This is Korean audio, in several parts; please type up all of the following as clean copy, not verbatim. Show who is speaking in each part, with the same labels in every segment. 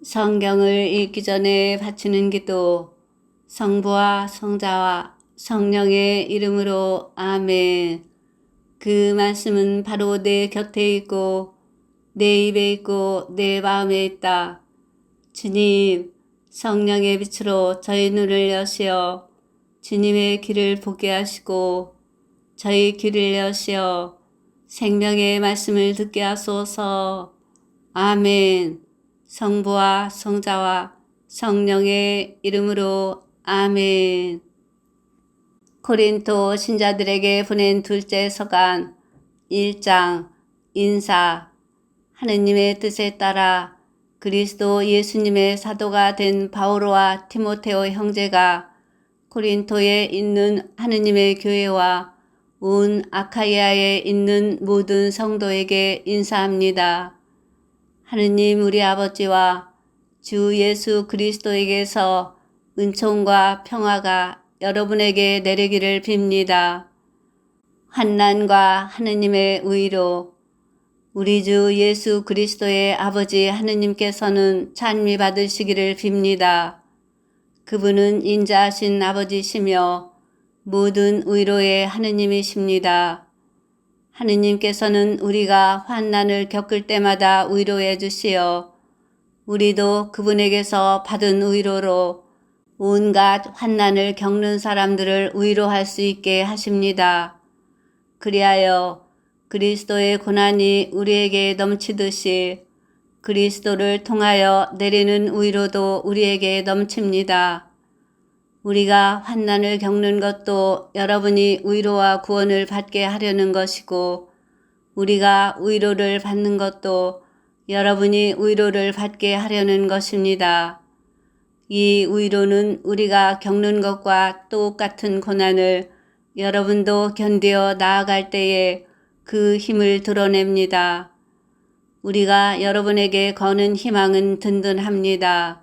Speaker 1: 성경을 읽기 전에 바치는 기도. 성부와 성자와 성령의 이름으로 아멘. 그 말씀은 바로 내 곁에 있고 내 입에 있고 내 마음에 있다. 주님, 성령의 빛으로 저희 눈을 여시어 주님의 길을 보게 하시고 저희 길을 여시어 생명의 말씀을 듣게 하소서. 아멘. 성부와 성자와 성령의 이름으로 아멘. 고린도 신자들에게 보낸 둘째 서간 1장 인사. 하느님의 뜻에 따라 그리스도 예수님의 사도가 된 바오로와 티모테오 형제가 고린토에 있는 하느님의 교회와 온 아카이아에 있는 모든 성도에게 인사합니다. 하느님 우리 아버지와 주 예수 그리스도에게서 은총과 평화가 여러분에게 내리기를 빕니다. 환난과 하느님의 의로 우리 주 예수 그리스도의 아버지 하느님께서는 찬미 받으시기를 빕니다. 그분은 인자하신 아버지시며 모든 의로의 하느님이십니다. 하느님께서는 우리가 환난을 겪을 때마다 위로해 주시어 우리도 그분에게서 받은 위로로 온갖 환난을 겪는 사람들을 위로할 수 있게 하십니다. 그리하여 그리스도의 고난이 우리에게 넘치듯이 그리스도를 통하여 내리는 위로도 우리에게 넘칩니다. 우리가 환난을 겪는 것도 여러분이 위로와 구원을 받게 하려는 것이고 우리가 위로를 받는 것도 여러분이 위로를 받게 하려는 것입니다. 이 위로는 우리가 겪는 것과 똑같은 고난을 여러분도 견디어 나아갈 때에 그 힘을 드러냅니다. 우리가 여러분에게 거는 희망은 든든합니다.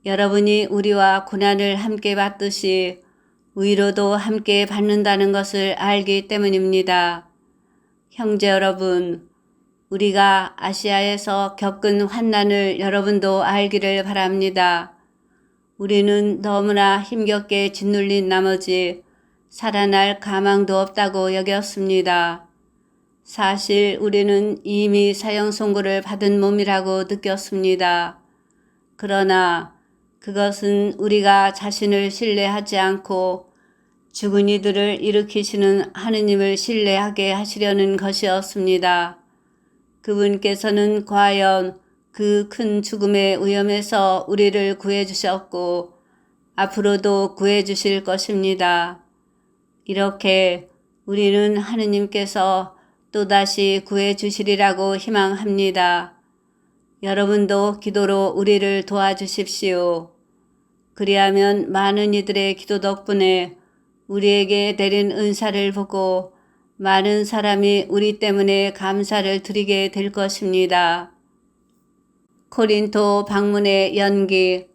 Speaker 1: 여러분이 우리와 고난을 함께 받듯이 위로도 함께 받는다는 것을 알기 때문입니다. 형제 여러분, 우리가 아시아에서 겪은 환난을 여러분도 알기를 바랍니다. 우리는 너무나 힘겹게 짓눌린 나머지 살아날 가망도 없다고 여겼습니다. 사실 우리는 이미 사형 선고를 받은 몸이라고 느꼈습니다. 그러나 그것은 우리가 자신을 신뢰하지 않고 죽은 이들을 일으키시는 하느님을 신뢰하게 하시려는 것이었습니다. 그분께서는 과연 그 큰 죽음의 위험에서 우리를 구해주셨고 앞으로도 구해주실 것입니다. 이렇게 우리는 하느님께서 또다시 구해주시리라고 희망합니다. 여러분도 기도로 우리를 도와주십시오. 그리하면 많은 이들의 기도 덕분에 우리에게 내린 은사를 보고 많은 사람이 우리 때문에 감사를 드리게 될 것입니다. 고린토 방문의 연기.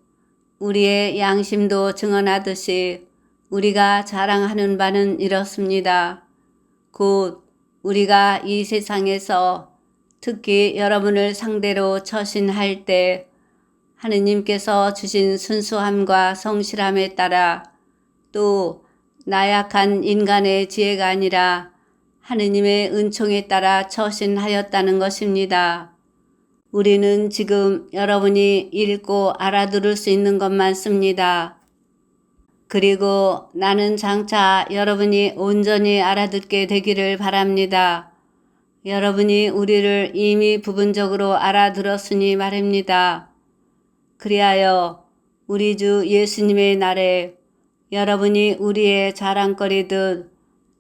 Speaker 1: 우리의 양심도 증언하듯이 우리가 자랑하는 바는 이렇습니다. 곧 우리가 이 세상에서 특히 여러분을 상대로 처신할 때 하느님께서 주신 순수함과 성실함에 따라 또 나약한 인간의 지혜가 아니라 하느님의 은총에 따라 처신하였다는 것입니다. 우리는 지금 여러분이 읽고 알아들을 수 있는 것만 씁니다. 그리고 나는 장차 여러분이 온전히 알아듣게 되기를 바랍니다. 여러분이 우리를 이미 부분적으로 알아들었으니 말입니다. 그리하여 우리 주 예수님의 날에 여러분이 우리의 자랑거리듯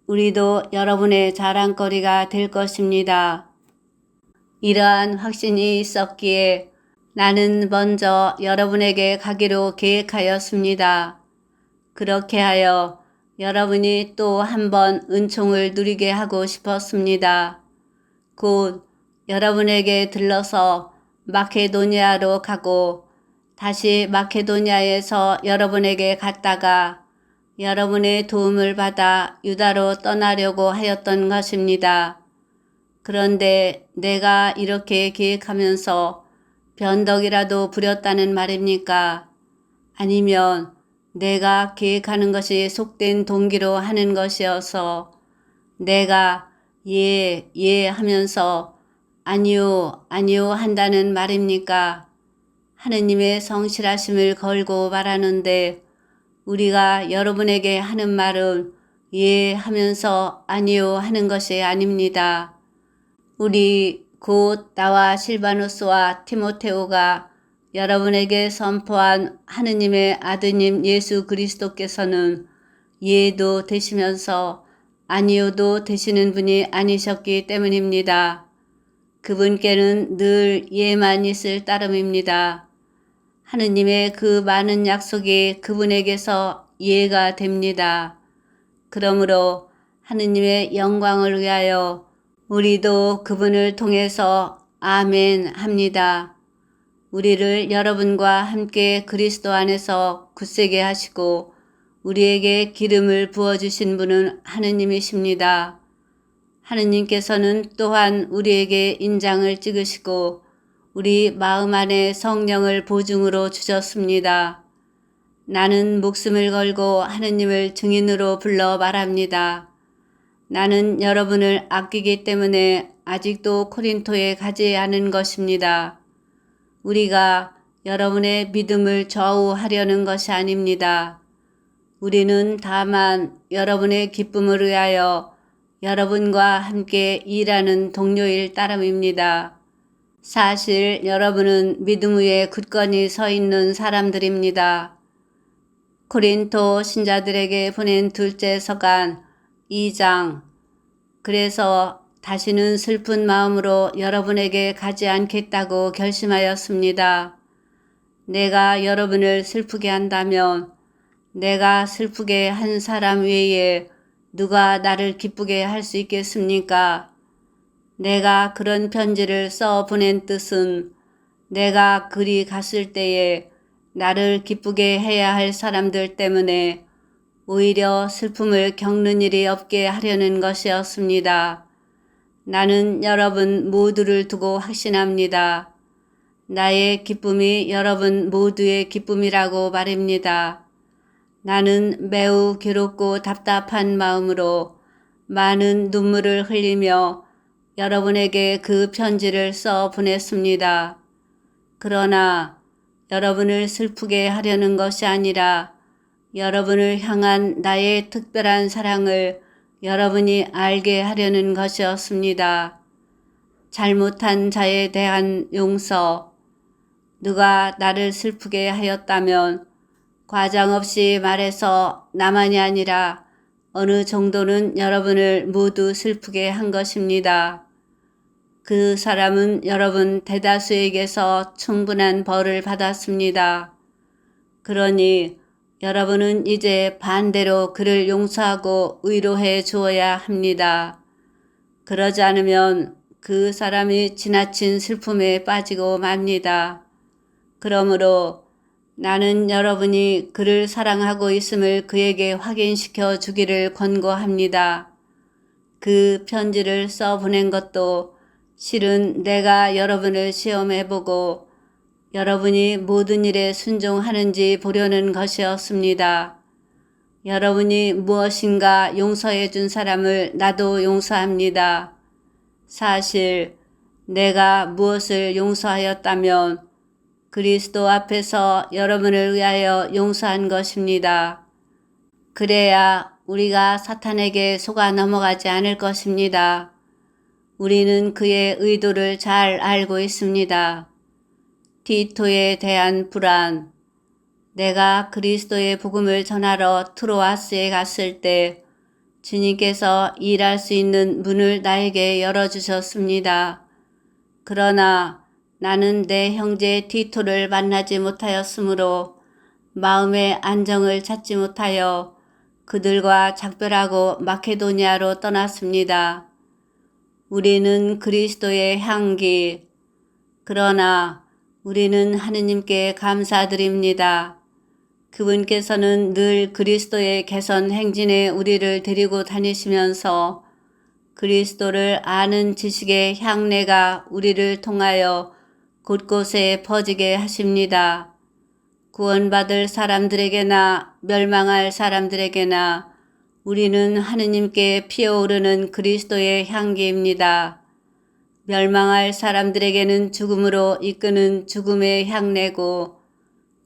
Speaker 1: 우리도 여러분의 자랑거리가 될 것입니다. 이러한 확신이 있었기에 나는 먼저 여러분에게 가기로 계획하였습니다. 그렇게 하여 여러분이 또 한 번 은총을 누리게 하고 싶었습니다. 곧 여러분에게 들러서 마케도니아로 가고 다시 마케도니아에서 여러분에게 갔다가 여러분의 도움을 받아 유다로 떠나려고 하였던 것입니다. 그런데 내가 이렇게 계획하면서 변덕이라도 부렸다는 말입니까? 아니면 내가 계획하는 것이 속된 동기로 하는 것이어서 내가 예, 예 하면서 아니요, 아니요 한다는 말입니까? 하느님의 성실하심을 걸고 말하는데 우리가 여러분에게 하는 말은 예 하면서 아니요 하는 것이 아닙니다. 우리 곧 나와 실바누스와 티모테오가 여러분에게 선포한 하느님의 아드님 예수 그리스도께서는 예도 되시면서 아니요도 되시는 분이 아니셨기 때문입니다. 그분께는 늘 예만 있을 따름입니다. 하느님의 그 많은 약속이 그분에게서 예가 됩니다. 그러므로 하느님의 영광을 위하여 우리도 그분을 통해서 아멘 합니다. 우리를 여러분과 함께 그리스도 안에서 굳세게 하시고 우리에게 기름을 부어주신 분은 하느님이십니다. 하느님께서는 또한 우리에게 인장을 찍으시고 우리 마음 안에 성령을 보증으로 주셨습니다. 나는 목숨을 걸고 하느님을 증인으로 불러 말합니다. 나는 여러분을 아끼기 때문에 아직도 코린토에 가지 않은 것입니다. 우리가 여러분의 믿음을 좌우하려는 것이 아닙니다. 우리는 다만 여러분의 기쁨을 위하여 여러분과 함께 일하는 동료일 따름입니다. 사실 여러분은 믿음 위에 굳건히 서 있는 사람들입니다. 코린토 신자들에게 보낸 둘째 서간 2장. 그래서 다시는 슬픈 마음으로 여러분에게 가지 않겠다고 결심하였습니다. 내가 여러분을 슬프게 한다면 내가 슬프게 한 사람 외에 누가 나를 기쁘게 할 수 있겠습니까? 내가 그런 편지를 써 보낸 뜻은 내가 그리 갔을 때에 나를 기쁘게 해야 할 사람들 때문에 오히려 슬픔을 겪는 일이 없게 하려는 것이었습니다. 나는 여러분 모두를 두고 확신합니다. 나의 기쁨이 여러분 모두의 기쁨이라고 말입니다. 나는 매우 괴롭고 답답한 마음으로 많은 눈물을 흘리며 여러분에게 그 편지를 써 보냈습니다. 그러나 여러분을 슬프게 하려는 것이 아니라 여러분을 향한 나의 특별한 사랑을 여러분이 알게 하려는 것이었습니다. 잘못한 자에 대한 용서. 누가 나를 슬프게 하였다면 과장 없이 말해서 나만이 아니라 어느 정도는 여러분을 모두 슬프게 한 것입니다. 그 사람은 여러분 대다수에게서 충분한 벌을 받았습니다. 그러니 여러분은 이제 반대로 그를 용서하고 위로해 주어야 합니다. 그러지 않으면 그 사람이 지나친 슬픔에 빠지고 맙니다. 그러므로 나는 여러분이 그를 사랑하고 있음을 그에게 확인시켜 주기를 권고합니다. 그 편지를 써 보낸 것도 실은 내가 여러분을 시험해보고 여러분이 모든 일에 순종하는지 보려는 것이었습니다. 여러분이 무엇인가 용서해 준 사람을 나도 용서합니다. 사실 내가 무엇을 용서하였다면 그리스도 앞에서 여러분을 위하여 용서한 것입니다. 그래야 우리가 사탄에게 속아 넘어가지 않을 것입니다. 우리는 그의 의도를 잘 알고 있습니다. 티토에 대한 불안. 내가 그리스도의 복음을 전하러 트로아스에 갔을 때 주님께서 일할 수 있는 문을 나에게 열어주셨습니다. 그러나 나는 내 형제 티토를 만나지 못하였으므로 마음의 안정을 찾지 못하여 그들과 작별하고 마케도니아로 떠났습니다. 우리는 그리스도의 향기. 그러나 우리는 하느님께 감사드립니다. 그분께서는 늘 그리스도의 개선 행진에 우리를 데리고 다니시면서 그리스도를 아는 지식의 향내가 우리를 통하여 곳곳에 퍼지게 하십니다. 구원받을 사람들에게나 멸망할 사람들에게나 우리는 하느님께 피어오르는 그리스도의 향기입니다. 멸망할 사람들에게는 죽음으로 이끄는 죽음의 향내고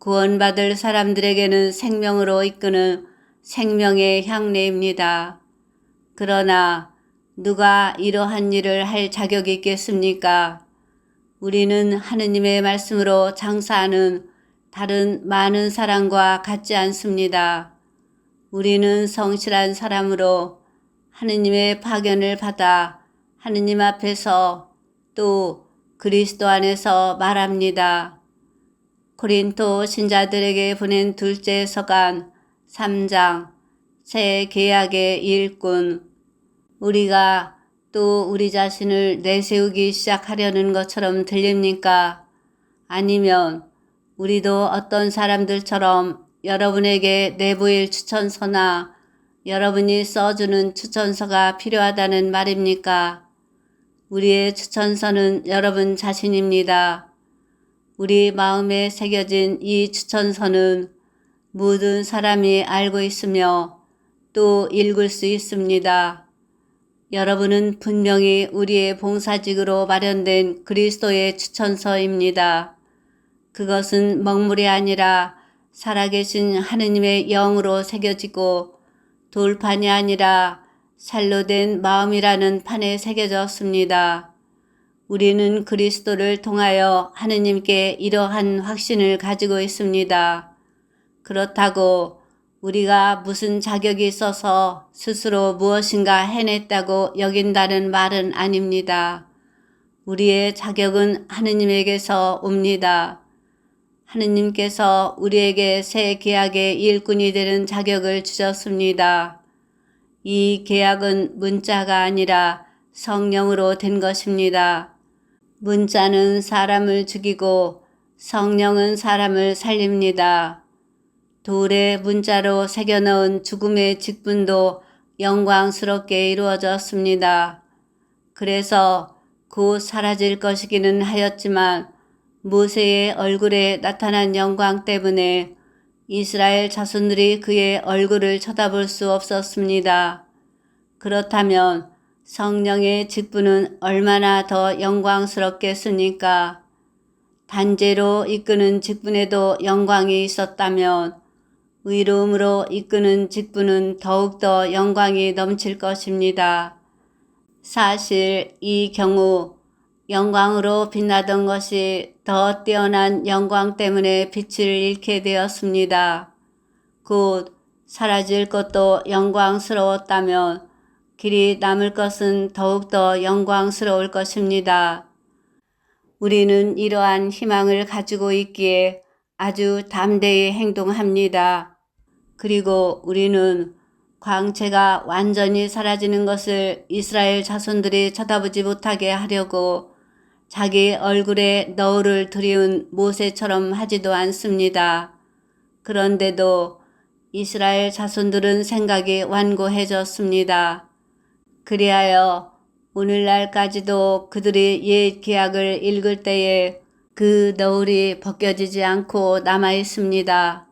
Speaker 1: 구원받을 사람들에게는 생명으로 이끄는 생명의 향내입니다. 그러나 누가 이러한 일을 할 자격이 있겠습니까? 우리는 하느님의 말씀으로 장사하는 다른 많은 사람과 같지 않습니다. 우리는 성실한 사람으로 하느님의 파견을 받아 하느님 앞에서 또 그리스도 안에서 말합니다. 고린도 신자들에게 보낸 둘째 서간 3장 새 계약의 일꾼. 우리가 또 우리 자신을 내세우기 시작하려는 것처럼 들립니까? 아니면 우리도 어떤 사람들처럼 여러분에게 내보일 추천서나 여러분이 써주는 추천서가 필요하다는 말입니까? 우리의 추천서는 여러분 자신입니다. 우리 마음에 새겨진 이 추천서는 모든 사람이 알고 있으며 또 읽을 수 있습니다. 여러분은 분명히 우리의 봉사직으로 마련된 그리스도의 추천서입니다. 그것은 먹물이 아니라 살아계신 하느님의 영으로 새겨지고 돌판이 아니라 살로 된 마음이라는 판에 새겨졌습니다. 우리는 그리스도를 통하여 하느님께 이러한 확신을 가지고 있습니다. 그렇다고 우리가 무슨 자격이 있어서 스스로 무엇인가 해냈다고 여긴다는 말은 아닙니다. 우리의 자격은 하느님에게서 옵니다. 하느님께서 우리에게 새 계약의 일꾼이 되는 자격을 주셨습니다. 이 계약은 문자가 아니라 성령으로 된 것입니다. 문자는 사람을 죽이고 성령은 사람을 살립니다. 돌에 문자로 새겨넣은 죽음의 직분도 영광스럽게 이루어졌습니다. 그래서 곧 사라질 것이기는 하였지만 모세의 얼굴에 나타난 영광 때문에 이스라엘 자손들이 그의 얼굴을 쳐다볼 수 없었습니다. 그렇다면 성령의 직분은 얼마나 더 영광스럽겠습니까? 단죄로 이끄는 직분에도 영광이 있었다면 의로움으로 이끄는 직분은 더욱더 영광이 넘칠 것입니다. 사실 이 경우 영광으로 빛나던 것이 더 뛰어난 영광 때문에 빛을 잃게 되었습니다. 곧 사라질 것도 영광스러웠다면 길이 남을 것은 더욱더 영광스러울 것입니다. 우리는 이러한 희망을 가지고 있기에 아주 담대히 행동합니다. 그리고 우리는 광채가 완전히 사라지는 것을 이스라엘 자손들이 쳐다보지 못하게 하려고 자기 얼굴에 너울을 들이운 모세처럼 하지도 않습니다. 그런데도 이스라엘 자손들은 생각이 완고해졌습니다. 그리하여 오늘날까지도 그들이 옛 계약을 읽을 때에 그 너울이 벗겨지지 않고 남아 있습니다.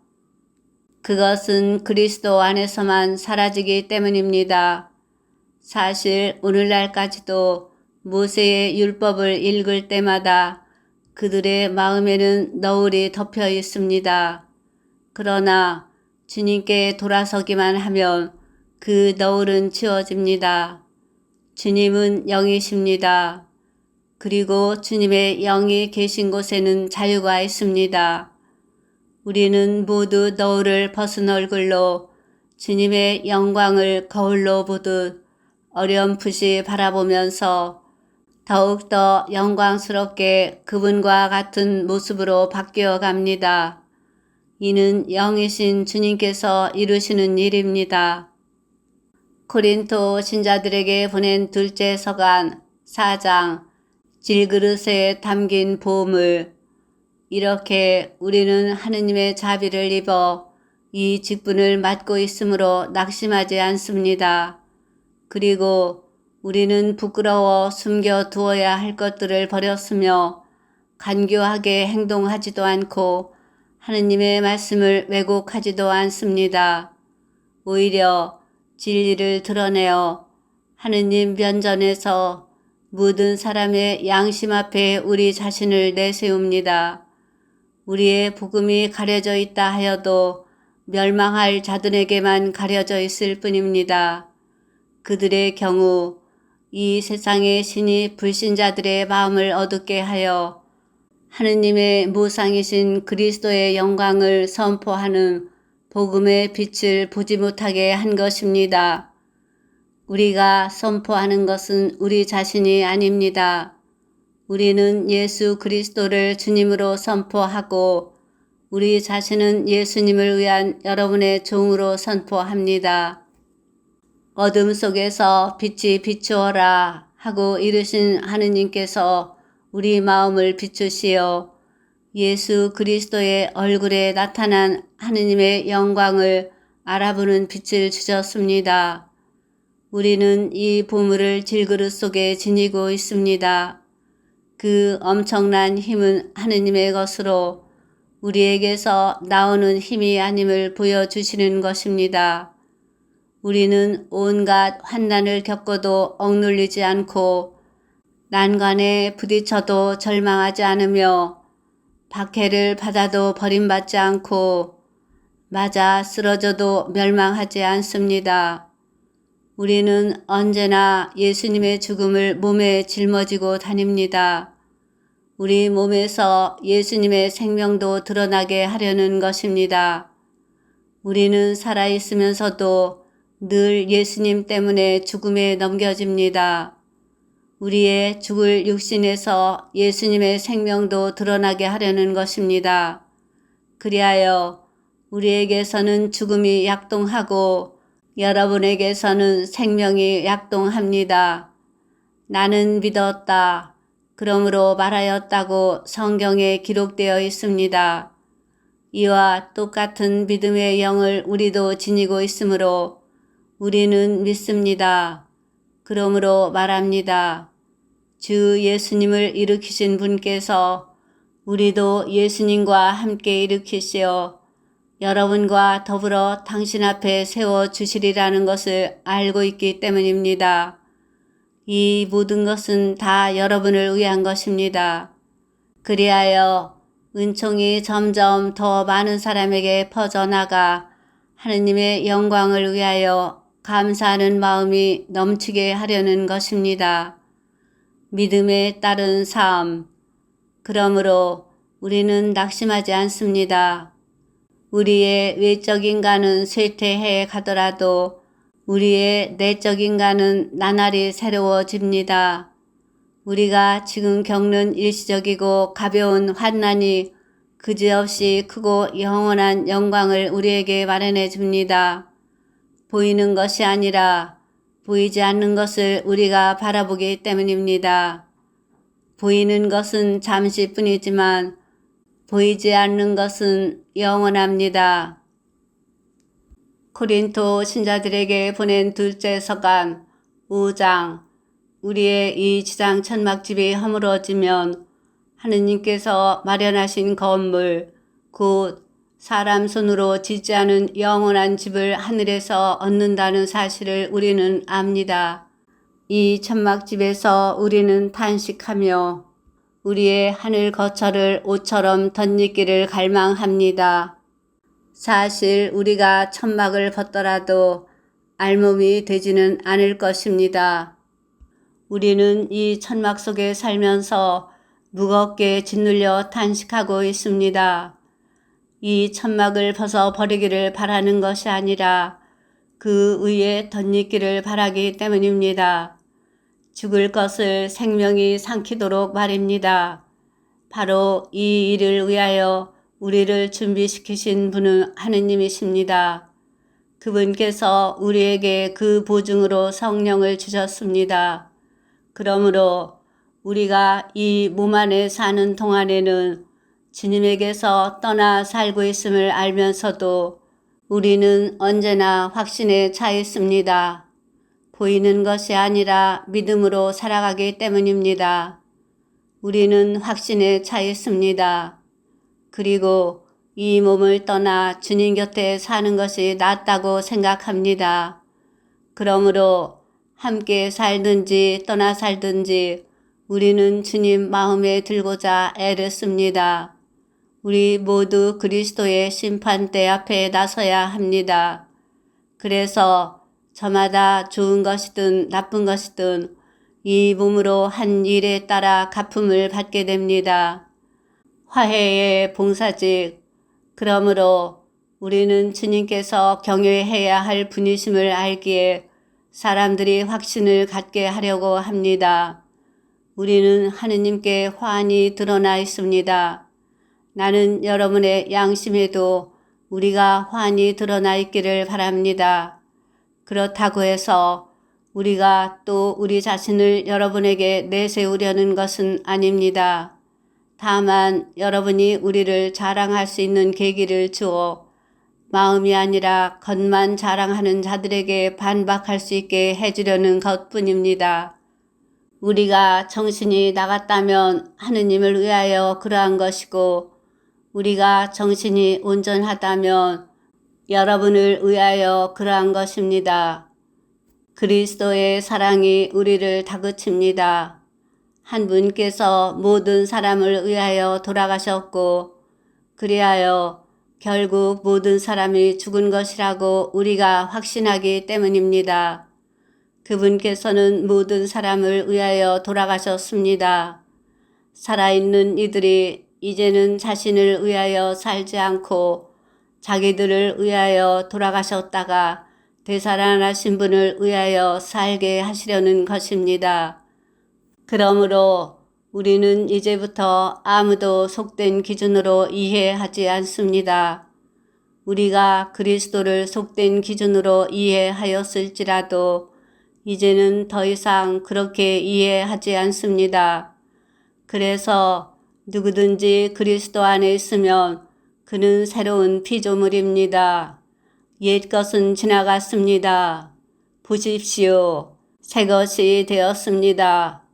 Speaker 1: 그것은 그리스도 안에서만 사라지기 때문입니다. 사실 오늘날까지도 모세의 율법을 읽을 때마다 그들의 마음에는 너울이 덮여 있습니다. 그러나 주님께 돌아서기만 하면 그 너울은 지워집니다. 주님은 영이십니다. 그리고 주님의 영이 계신 곳에는 자유가 있습니다. 우리는 모두 너울을 벗은 얼굴로 주님의 영광을 거울로 보듯 어렴풋이 바라보면서 더욱더 영광스럽게 그분과 같은 모습으로 바뀌어 갑니다. 이는 영이신 주님께서 이루시는 일입니다. 고린도 신자들에게 보낸 둘째 서간 4장 질그릇에 담긴 보물. 이렇게 우리는 하느님의 자비를 입어 이 직분을 맡고 있으므로 낙심하지 않습니다. 그리고 우리는 부끄러워 숨겨두어야 할 것들을 버렸으며 간교하게 행동하지도 않고 하느님의 말씀을 왜곡하지도 않습니다. 오히려 진리를 드러내어 하느님 면전에서 모든 사람의 양심 앞에 우리 자신을 내세웁니다. 우리의 복음이 가려져 있다 하여도 멸망할 자들에게만 가려져 있을 뿐입니다. 그들의 경우 이 세상의 신이 불신자들의 마음을 어둡게 하여 하느님의 모상이신 그리스도의 영광을 선포하는 복음의 빛을 보지 못하게 한 것입니다. 우리가 선포하는 것은 우리 자신이 아닙니다. 우리는 예수 그리스도를 주님으로 선포하고 우리 자신은 예수님을 위한 여러분의 종으로 선포합니다. 어둠 속에서 빛이 비추어라 하고 이르신 하느님께서 우리 마음을 비추시어 예수 그리스도의 얼굴에 나타난 하느님의 영광을 알아보는 빛을 주셨습니다. 우리는 이 보물을 질그릇 속에 지니고 있습니다. 그 엄청난 힘은 하느님의 것으로 우리에게서 나오는 힘이 아님을 보여주시는 것입니다. 우리는 온갖 환난을 겪어도 억눌리지 않고 난관에 부딪혀도 절망하지 않으며 박해를 받아도 버림받지 않고 맞아 쓰러져도 멸망하지 않습니다. 우리는 언제나 예수님의 죽음을 몸에 짊어지고 다닙니다. 우리 몸에서 예수님의 생명도 드러나게 하려는 것입니다. 우리는 살아있으면서도 늘 예수님 때문에 죽음에 넘겨집니다. 우리의 죽을 육신에서 예수님의 생명도 드러나게 하려는 것입니다. 그리하여 우리에게서는 죽음이 약동하고 여러분에게서는 생명이 약동합니다. 나는 믿었다. 그러므로 말하였다고 성경에 기록되어 있습니다. 이와 똑같은 믿음의 영을 우리도 지니고 있으므로 우리는 믿습니다. 그러므로 말합니다. 주 예수님을 일으키신 분께서 우리도 예수님과 함께 일으키시어 여러분과 더불어 당신 앞에 세워주시리라는 것을 알고 있기 때문입니다. 이 모든 것은 다 여러분을 위한 것입니다. 그리하여 은총이 점점 더 많은 사람에게 퍼져나가 하느님의 영광을 위하여 감사하는 마음이 넘치게 하려는 것입니다. 믿음에 따른 삶. 그러므로 우리는 낙심하지 않습니다. 우리의 외적 인간은 쇠퇴해 가더라도 우리의 내적 인간은 나날이 새로워집니다. 우리가 지금 겪는 일시적이고 가벼운 환난이 그지없이 크고 영원한 영광을 우리에게 마련해 줍니다. 보이는 것이 아니라 보이지 않는 것을 우리가 바라보기 때문입니다. 보이는 것은 잠시뿐이지만 보이지 않는 것은 영원합니다. 코린토 신자들에게 보낸 둘째 서간 5장. 우리의 이 지상 천막집이 허물어지면 하느님께서 마련하신 건물 곧 사람 손으로 짓지 않은 영원한 집을 하늘에서 얻는다는 사실을 우리는 압니다. 이 천막집에서 우리는 탄식하며 우리의 하늘 거처를 옷처럼 덧입기를 갈망합니다. 사실 우리가 천막을 벗더라도 알몸이 되지는 않을 것입니다. 우리는 이 천막 속에 살면서 무겁게 짓눌려 탄식하고 있습니다. 이 천막을 벗어 버리기를 바라는 것이 아니라 그 위에 덧입기를 바라기 때문입니다. 죽을 것을 생명이 삼키도록 말입니다. 바로 이 일을 위하여 우리를 준비시키신 분은 하느님이십니다. 그분께서 우리에게 그 보증으로 성령을 주셨습니다. 그러므로 우리가 이 몸 안에 사는 동안에는 주님에게서 떠나 살고 있음을 알면서도 우리는 언제나 확신에 차 있습니다. 보이는 것이 아니라 믿음으로 살아가기 때문입니다. 우리는 확신에 차 있습니다. 그리고 이 몸을 떠나 주님 곁에 사는 것이 낫다고 생각합니다. 그러므로 함께 살든지 떠나 살든지 우리는 주님 마음에 들고자 애를 씁니다. 우리 모두 그리스도의 심판대 앞에 나서야 합니다. 그래서 저마다 좋은 것이든 나쁜 것이든 이 몸으로 한 일에 따라 갚음을 받게 됩니다. 화해의 봉사직. 그러므로 우리는 주님께서 경외해야 할 분이심을 알기에 사람들이 확신을 갖게 하려고 합니다. 우리는 하느님께 환히 드러나 있습니다. 나는 여러분의 양심에도 우리가 환히 드러나 있기를 바랍니다. 그렇다고 해서 우리가 또 우리 자신을 여러분에게 내세우려는 것은 아닙니다. 다만 여러분이 우리를 자랑할 수 있는 계기를 주어 마음이 아니라 겉만 자랑하는 자들에게 반박할 수 있게 해주려는 것뿐입니다. 우리가 정신이 나갔다면 하느님을 위하여 그러한 것이고 우리가 정신이 온전하다면 여러분을 위하여 그러한 것입니다. 그리스도의 사랑이 우리를 다그칩니다. 한 분께서 모든 사람을 위하여 돌아가셨고 그리하여 결국 모든 사람이 죽은 것이라고 우리가 확신하기 때문입니다. 그분께서는 모든 사람을 위하여 돌아가셨습니다. 살아있는 이들이 이제는 자신을 위하여 살지 않고 자기들을 위하여 돌아가셨다가 되살아나신 분을 위하여 살게 하시려는 것입니다. 그러므로 우리는 이제부터 아무도 속된 기준으로 이해하지 않습니다. 우리가 그리스도를 속된 기준으로 이해하였을지라도 이제는 더 이상 그렇게 이해하지 않습니다. 그래서 누구든지 그리스도 안에 있으면 그는 새로운 피조물입니다. 옛 것은 지나갔습니다. 보십시오. 새 것이 되었습니다.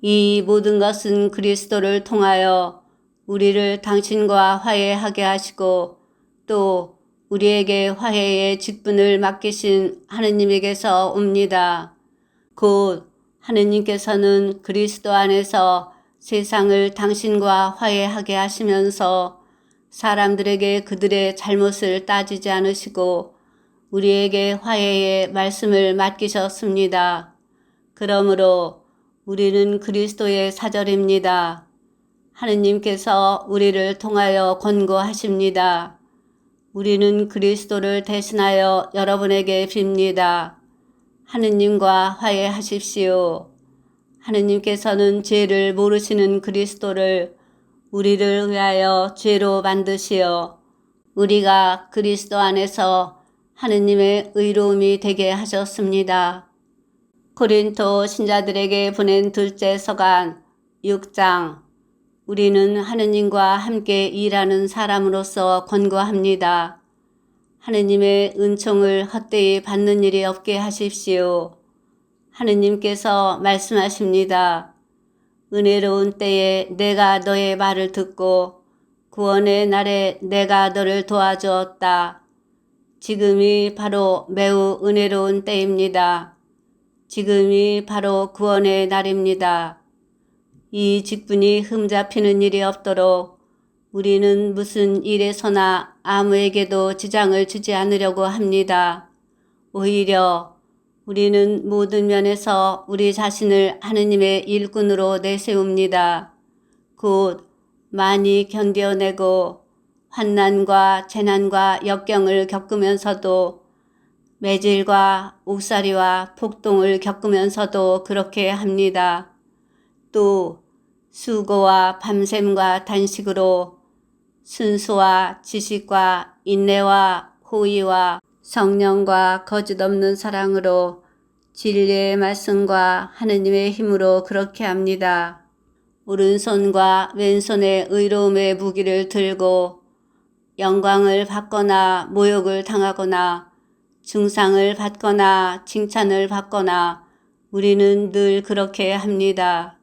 Speaker 1: 이 모든 것은 그리스도를 통하여 우리를 당신과 화해하게 하시고 또 우리에게 화해의 직분을 맡기신 하느님에게서 옵니다. 곧 하느님께서는 그리스도 안에서 세상을 당신과 화해하게 하시면서 사람들에게 그들의 잘못을 따지지 않으시고 우리에게 화해의 말씀을 맡기셨습니다. 그러므로 우리는 그리스도의 사절입니다. 하느님께서 우리를 통하여 권고하십니다. 우리는 그리스도를 대신하여 여러분에게 빕니다. 하느님과 화해하십시오. 하느님께서는 죄를 모르시는 그리스도를 우리를 위하여 죄로 만드시어 우리가 그리스도 안에서 하느님의 의로움이 되게 하셨습니다. 고린도 신자들에게 보낸 둘째 서간 6장. 우리는 하느님과 함께 일하는 사람으로서 권고합니다. 하느님의 은총을 헛되이 받는 일이 없게 하십시오. 하느님께서 말씀하십니다. 은혜로운 때에 내가 너의 말을 듣고 구원의 날에 내가 너를 도와주었다. 지금이 바로 매우 은혜로운 때입니다. 지금이 바로 구원의 날입니다. 이 직분이 흠잡히는 일이 없도록 우리는 무슨 일에서나 아무에게도 지장을 주지 않으려고 합니다. 오히려 우리는 모든 면에서 우리 자신을 하느님의 일꾼으로 내세웁니다. 곧 많이 견뎌내고 환난과 재난과 역경을 겪으면서도 매질과 옥살이와 폭동을 겪으면서도 그렇게 합니다. 또 수고와 밤샘과 단식으로 순수와 지식과 인내와 호의와 성령과 거짓없는 사랑으로 진리의 말씀과 하느님의 힘으로 그렇게 합니다. 오른손과 왼손의 의로움의 무기를 들고 영광을 받거나 모욕을 당하거나 중상을 받거나 칭찬을 받거나 우리는 늘 그렇게 합니다.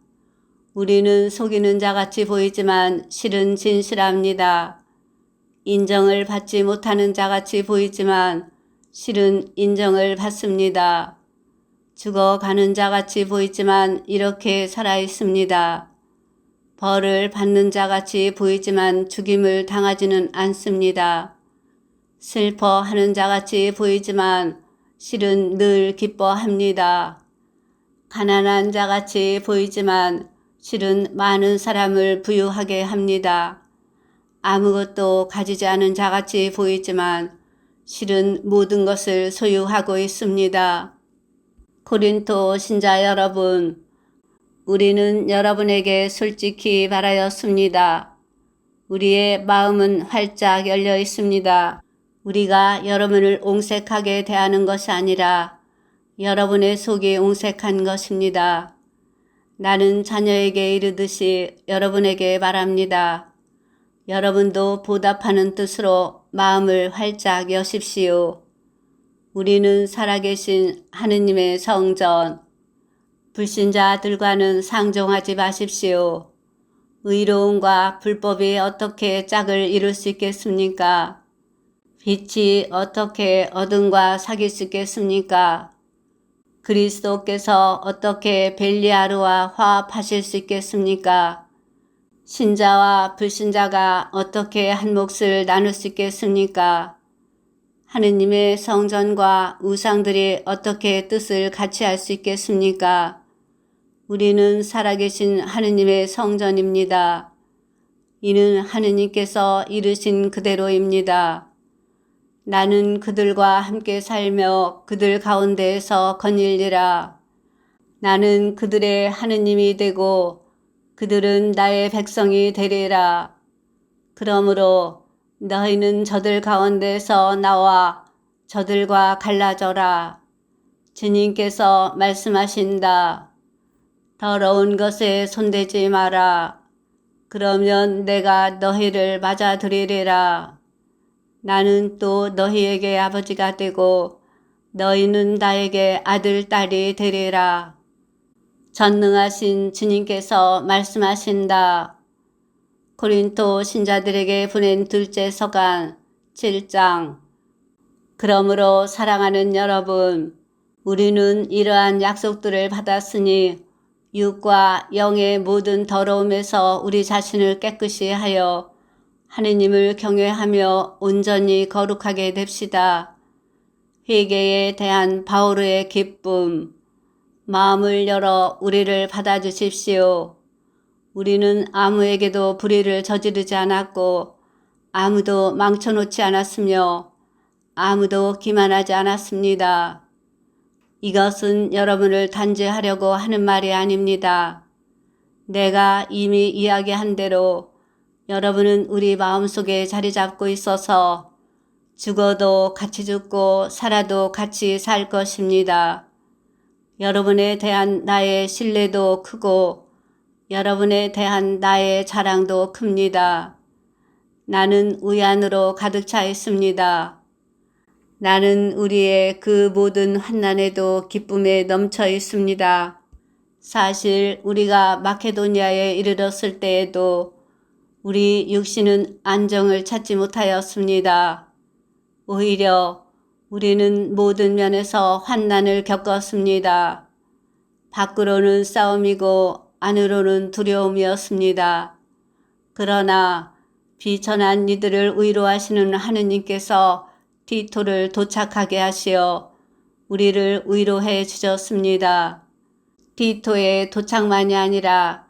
Speaker 1: 우리는 속이는 자같이 보이지만 실은 진실합니다. 인정을 받지 못하는 자같이 보이지만 실은 인정을 받습니다. 죽어가는 자같이 보이지만 이렇게 살아 있습니다. 벌을 받는 자같이 보이지만 죽임을 당하지는 않습니다. 슬퍼하는 자같이 보이지만 실은 늘 기뻐합니다. 가난한 자같이 보이지만 실은 많은 사람을 부유하게 합니다. 아무것도 가지지 않은 자같이 보이지만 실은 모든 것을 소유하고 있습니다. 고린도 신자 여러분, 우리는 여러분에게 솔직히 말하였습니다. 우리의 마음은 활짝 열려 있습니다. 우리가 여러분을 옹색하게 대하는 것이 아니라 여러분의 속이 옹색한 것입니다. 나는 자녀에게 이르듯이 여러분에게 말합니다. 여러분도 보답하는 뜻으로 마음을 활짝 여십시오. 우리는 살아계신 하느님의 성전, 불신자들과는 상종하지 마십시오. 의로움과 불법이 어떻게 짝을 이룰 수 있겠습니까? 빛이 어떻게 어둠과 사귈 수 있겠습니까? 그리스도께서 어떻게 벨리아르와 화합하실 수 있겠습니까? 신자와 불신자가 어떻게 한 몫을 나눌 수 있겠습니까? 하느님의 성전과 우상들이 어떻게 뜻을 같이 할 수 있겠습니까? 우리는 살아계신 하느님의 성전입니다. 이는 하느님께서 이르신 그대로입니다. 나는 그들과 함께 살며 그들 가운데에서 거닐리라. 나는 그들의 하느님이 되고 그들은 나의 백성이 되리라. 그러므로 너희는 저들 가운데서 나와 저들과 갈라져라. 주님께서 말씀하신다. 더러운 것에 손대지 마라. 그러면 내가 너희를 맞아들이리라. 나는 또 너희에게 아버지가 되고 너희는 나에게 아들, 딸이 되리라. 전능하신 주님께서 말씀하신다. 고린도 신자들에게 보낸 둘째 서간 7장. 그러므로 사랑하는 여러분, 우리는 이러한 약속들을 받았으니 육과 영의 모든 더러움에서 우리 자신을 깨끗이 하여 하느님을 경외하며 온전히 거룩하게 됩시다. 회개에 대한 바오르의 기쁨, 마음을 열어 우리를 받아주십시오. 우리는 아무에게도 불의를 저지르지 않았고 아무도 망쳐놓지 않았으며 아무도 기만하지 않았습니다. 이것은 여러분을 단죄하려고 하는 말이 아닙니다. 내가 이미 이야기한 대로 여러분은 우리 마음속에 자리 잡고 있어서 죽어도 같이 죽고 살아도 같이 살 것입니다. 여러분에 대한 나의 신뢰도 크고 여러분에 대한 나의 자랑도 큽니다. 나는 위안으로 가득 차 있습니다. 나는 우리의 그 모든 환난에도 기쁨에 넘쳐 있습니다. 사실 우리가 마케도니아에 이르렀을 때에도 우리 육신은 안정을 찾지 못하였습니다. 오히려 우리는 모든 면에서 환난을 겪었습니다. 밖으로는 싸움이고 안으로는 두려움이었습니다. 그러나 비천한 이들을 위로하시는 하느님께서 티토를 도착하게 하시어 우리를 위로해 주셨습니다. 티토의 도착만이 아니라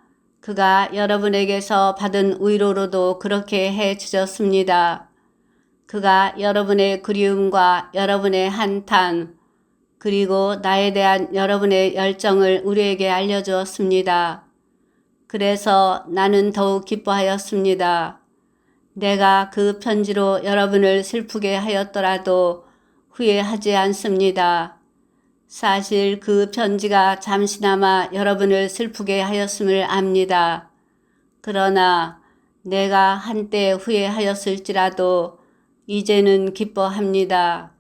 Speaker 1: 그가 여러분에게서 받은 위로로도 그렇게 해 주셨습니다. 그가 여러분의 그리움과 여러분의 한탄, 그리고 나에 대한 여러분의 열정을 우리에게 알려주었습니다. 그래서 나는 더욱 기뻐하였습니다. 내가 그 편지로 여러분을 슬프게 하였더라도 후회하지 않습니다. 사실 그 편지가 잠시나마 여러분을 슬프게 하였음을 압니다. 그러나 내가 한때 후회하였을지라도 이제는 기뻐합니다.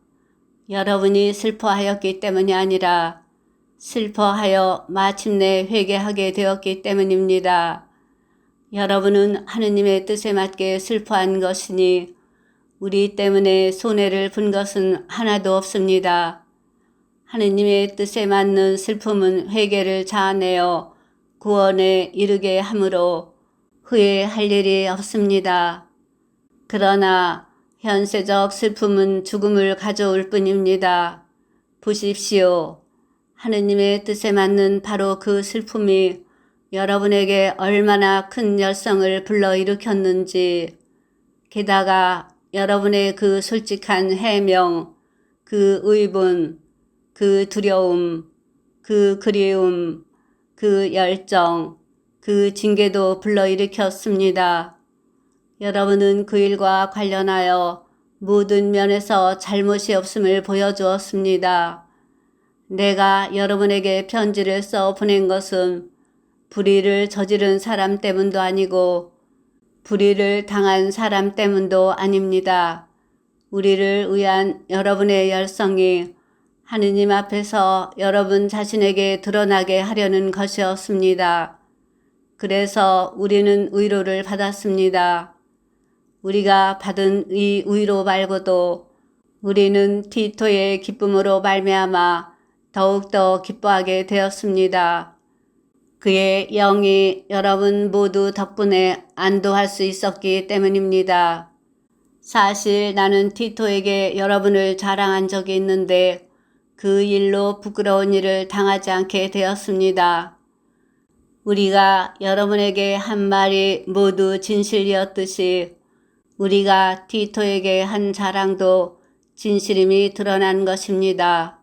Speaker 1: 여러분이 슬퍼하였기 때문이 아니라 슬퍼하여 마침내 회개하게 되었기 때문입니다. 여러분은 하느님의 뜻에 맞게 슬퍼한 것이니 우리 때문에 손해를 본 것은 하나도 없습니다. 하느님의 뜻에 맞는 슬픔은 회개를 자아내어 구원에 이르게 하므로 후회할 일이 없습니다. 그러나 현세적 슬픔은 죽음을 가져올 뿐입니다. 보십시오. 하느님의 뜻에 맞는 바로 그 슬픔이 여러분에게 얼마나 큰 열성을 불러일으켰는지, 게다가 여러분의 그 솔직한 해명, 그 의분, 그 두려움, 그 그리움, 그 열정, 그 징계도 불러일으켰습니다. 여러분은 그 일과 관련하여 모든 면에서 잘못이 없음을 보여주었습니다. 내가 여러분에게 편지를 써 보낸 것은 불의를 저지른 사람 때문도 아니고 불의를 당한 사람 때문도 아닙니다. 우리를 위한 여러분의 열성이 하느님 앞에서 여러분 자신에게 드러나게 하려는 것이었습니다. 그래서 우리는 위로를 받았습니다. 우리가 받은 이 위로 말고도 우리는 티토의 기쁨으로 말미암아 더욱더 기뻐하게 되었습니다. 그의 영이 여러분 모두 덕분에 안도할 수 있었기 때문입니다. 사실 나는 티토에게 여러분을 자랑한 적이 있는데 그 일로 부끄러운 일을 당하지 않게 되었습니다. 우리가 여러분에게 한 말이 모두 진실이었듯이 우리가 티토에게 한 자랑도 진실임이 드러난 것입니다.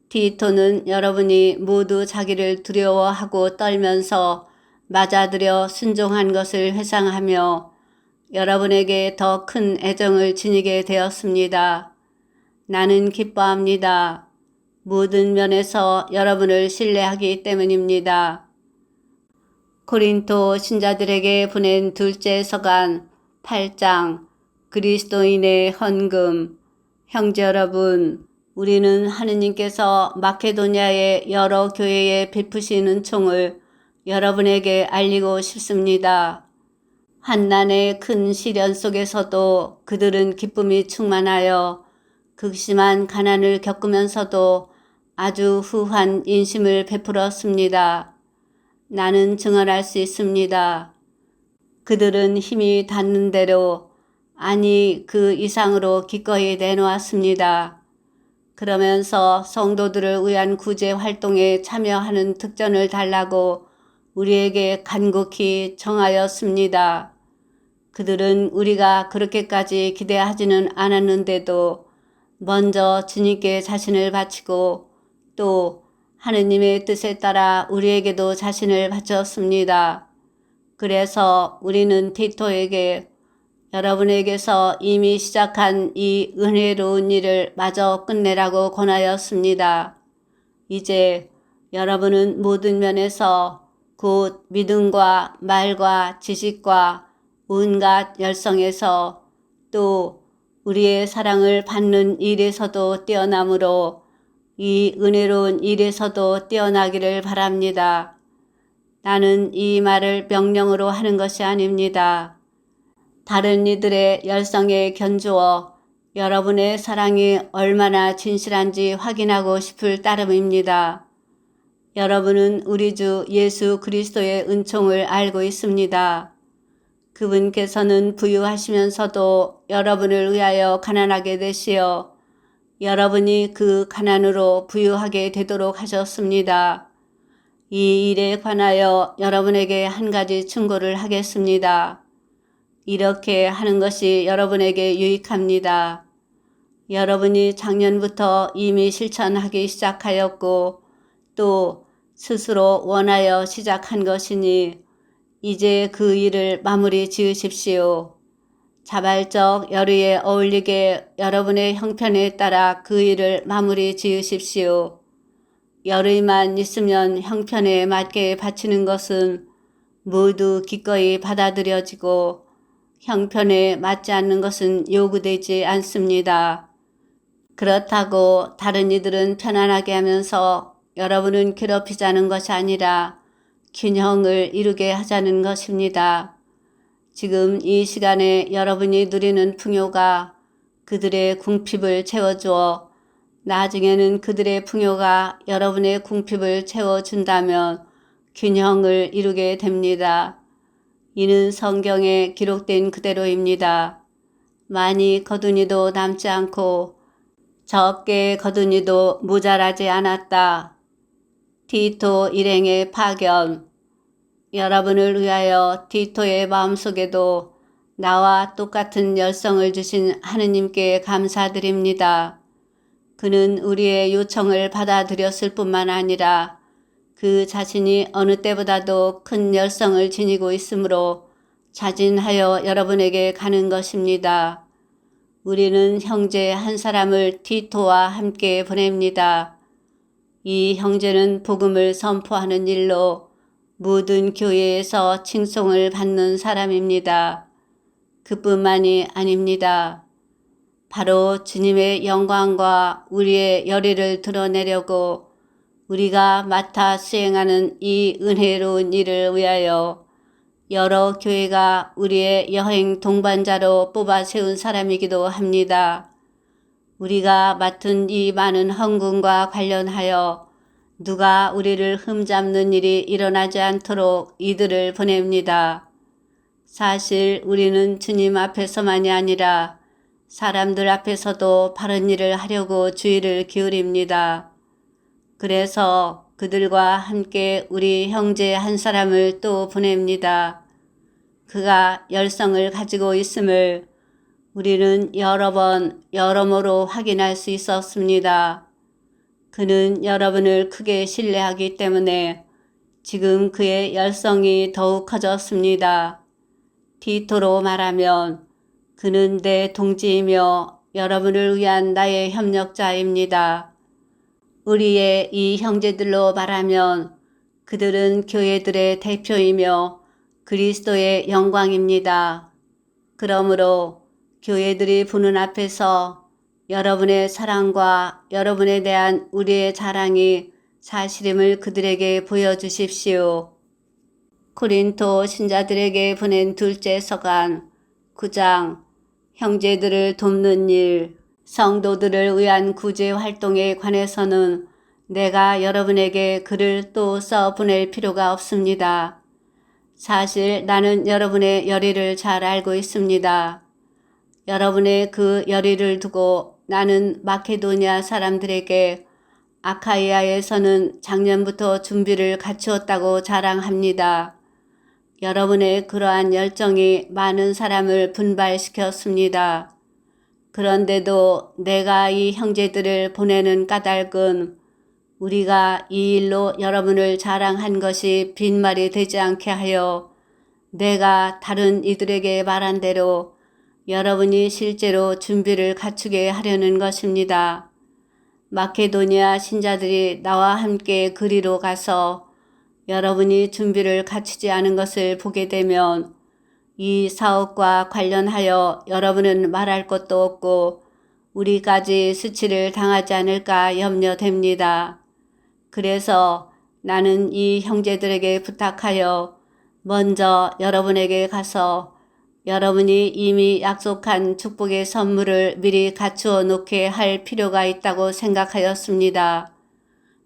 Speaker 1: 티토는 여러분이 모두 자기를 두려워하고 떨면서 맞아들여 순종한 것을 회상하며 여러분에게 더 큰 애정을 지니게 되었습니다. 나는 기뻐합니다. 모든 면에서 여러분을 신뢰하기 때문입니다. 고린도 신자들에게 보낸 둘째 서간 8장 그리스도인의 헌금. 형제 여러분, 우리는 하느님께서 마케도냐의 여러 교회에 베푸신 은총을 여러분에게 알리고 싶습니다. 환난의 큰 시련 속에서도 그들은 기쁨이 충만하여 극심한 가난을 겪으면서도 아주 후한 인심을 베풀었습니다. 나는 증언할 수 있습니다. 그들은 힘이 닿는 대로, 아니 그 이상으로 기꺼이 내놓았습니다. 그러면서 성도들을 위한 구제 활동에 참여하는 특전을 달라고 우리에게 간곡히 정하였습니다. 그들은 우리가 그렇게까지 기대하지는 않았는데도 먼저 주님께 자신을 바치고 또 하느님의 뜻에 따라 우리에게도 자신을 바쳤습니다. 그래서 우리는 티토에게 여러분에게서 이미 시작한 이 은혜로운 일을 마저 끝내라고 권하였습니다. 이제 여러분은 모든 면에서 곧 믿음과 말과 지식과 온갖 열성에서 또 우리의 사랑을 받는 일에서도 뛰어남으로 이 은혜로운 일에서도 뛰어나기를 바랍니다. 나는 이 말을 명령으로 하는 것이 아닙니다. 다른 이들의 열성에 견주어 여러분의 사랑이 얼마나 진실한지 확인하고 싶을 따름입니다. 여러분은 우리 주 예수 그리스도의 은총을 알고 있습니다. 그분께서는 부유하시면서도 여러분을 위하여 가난하게 되시어 여러분이 그 가난으로 부유하게 되도록 하셨습니다. 이 일에 관하여 여러분에게 한 가지 충고를 하겠습니다. 이렇게 하는 것이 여러분에게 유익합니다. 여러분이 작년부터 이미 실천하기 시작하였고 또 스스로 원하여 시작한 것이니 이제 그 일을 마무리 지으십시오. 자발적 열의에 어울리게 여러분의 형편에 따라 그 일을 마무리 지으십시오. 열의만 있으면 형편에 맞게 바치는 것은 모두 기꺼이 받아들여지고 형편에 맞지 않는 것은 요구되지 않습니다. 그렇다고 다른 이들은 편안하게 하면서 여러분은 괴롭히자는 것이 아니라 균형을 이루게 하자는 것입니다. 지금 이 시간에 여러분이 누리는 풍요가 그들의 궁핍을 채워주어 나중에는 그들의 풍요가 여러분의 궁핍을 채워준다면 균형을 이루게 됩니다. 이는 성경에 기록된 그대로입니다. 많이 거두니도 남지 않고 적게 거두니도 모자라지 않았다. 티토 일행의 파견. 여러분을 위하여 티토의 마음속에도 나와 똑같은 열성을 주신 하느님께 감사드립니다. 그는 우리의 요청을 받아들였을 뿐만 아니라 그 자신이 어느 때보다도 큰 열성을 지니고 있으므로 자진하여 여러분에게 가는 것입니다. 우리는 형제 한 사람을 티토와 함께 보냅니다. 이 형제는 복음을 선포하는 일로 모든 교회에서 칭송을 받는 사람입니다. 그뿐만이 아닙니다. 바로 주님의 영광과 우리의 열의를 드러내려고 우리가 맡아 수행하는 이 은혜로운 일을 위하여 여러 교회가 우리의 여행 동반자로 뽑아 세운 사람이기도 합니다. 우리가 맡은 이 많은 헌금과 관련하여 누가 우리를 흠잡는 일이 일어나지 않도록 이들을 보냅니다. 사실 우리는 주님 앞에서만이 아니라 사람들 앞에서도 바른 일을 하려고 주의를 기울입니다. 그래서 그들과 함께 우리 형제 한 사람을 또 보냅니다. 그가 열성을 가지고 있음을 우리는 여러 번 여러모로 확인할 수 있었습니다. 그는 여러분을 크게 신뢰하기 때문에 지금 그의 열성이 더욱 커졌습니다. 티토로 말하면 그는 내 동지이며 여러분을 위한 나의 협력자입니다. 우리의 이 형제들로 말하면 그들은 교회들의 대표이며 그리스도의 영광입니다. 그러므로 교회들이 보는 앞에서 여러분의 사랑과 여러분에 대한 우리의 자랑이 사실임을 그들에게 보여주십시오. 고린도 신자들에게 보낸 둘째 서간 9장. 형제들을 돕는 일. 성도들을 위한 구제 활동에 관해서는 내가 여러분에게 글을 또 써 보낼 필요가 없습니다. 사실 나는 여러분의 열의를 잘 알고 있습니다. 여러분의 그 열의를 두고 나는 마케도니아 사람들에게 아카이아에서는 작년부터 준비를 갖추었다고 자랑합니다. 여러분의 그러한 열정이 많은 사람을 분발시켰습니다. 그런데도 내가 이 형제들을 보내는 까닭은 우리가 이 일로 여러분을 자랑한 것이 빈말이 되지 않게 하여 내가 다른 이들에게 말한 대로 여러분이 실제로 준비를 갖추게 하려는 것입니다. 마케도니아 신자들이 나와 함께 그리로 가서 여러분이 준비를 갖추지 않은 것을 보게 되면 이 사업과 관련하여 여러분은 말할 것도 없고 우리까지 수치를 당하지 않을까 염려됩니다. 그래서 나는 이 형제들에게 부탁하여 먼저 여러분에게 가서 여러분이 이미 약속한 축복의 선물을 미리 갖추어 놓게 할 필요가 있다고 생각하였습니다.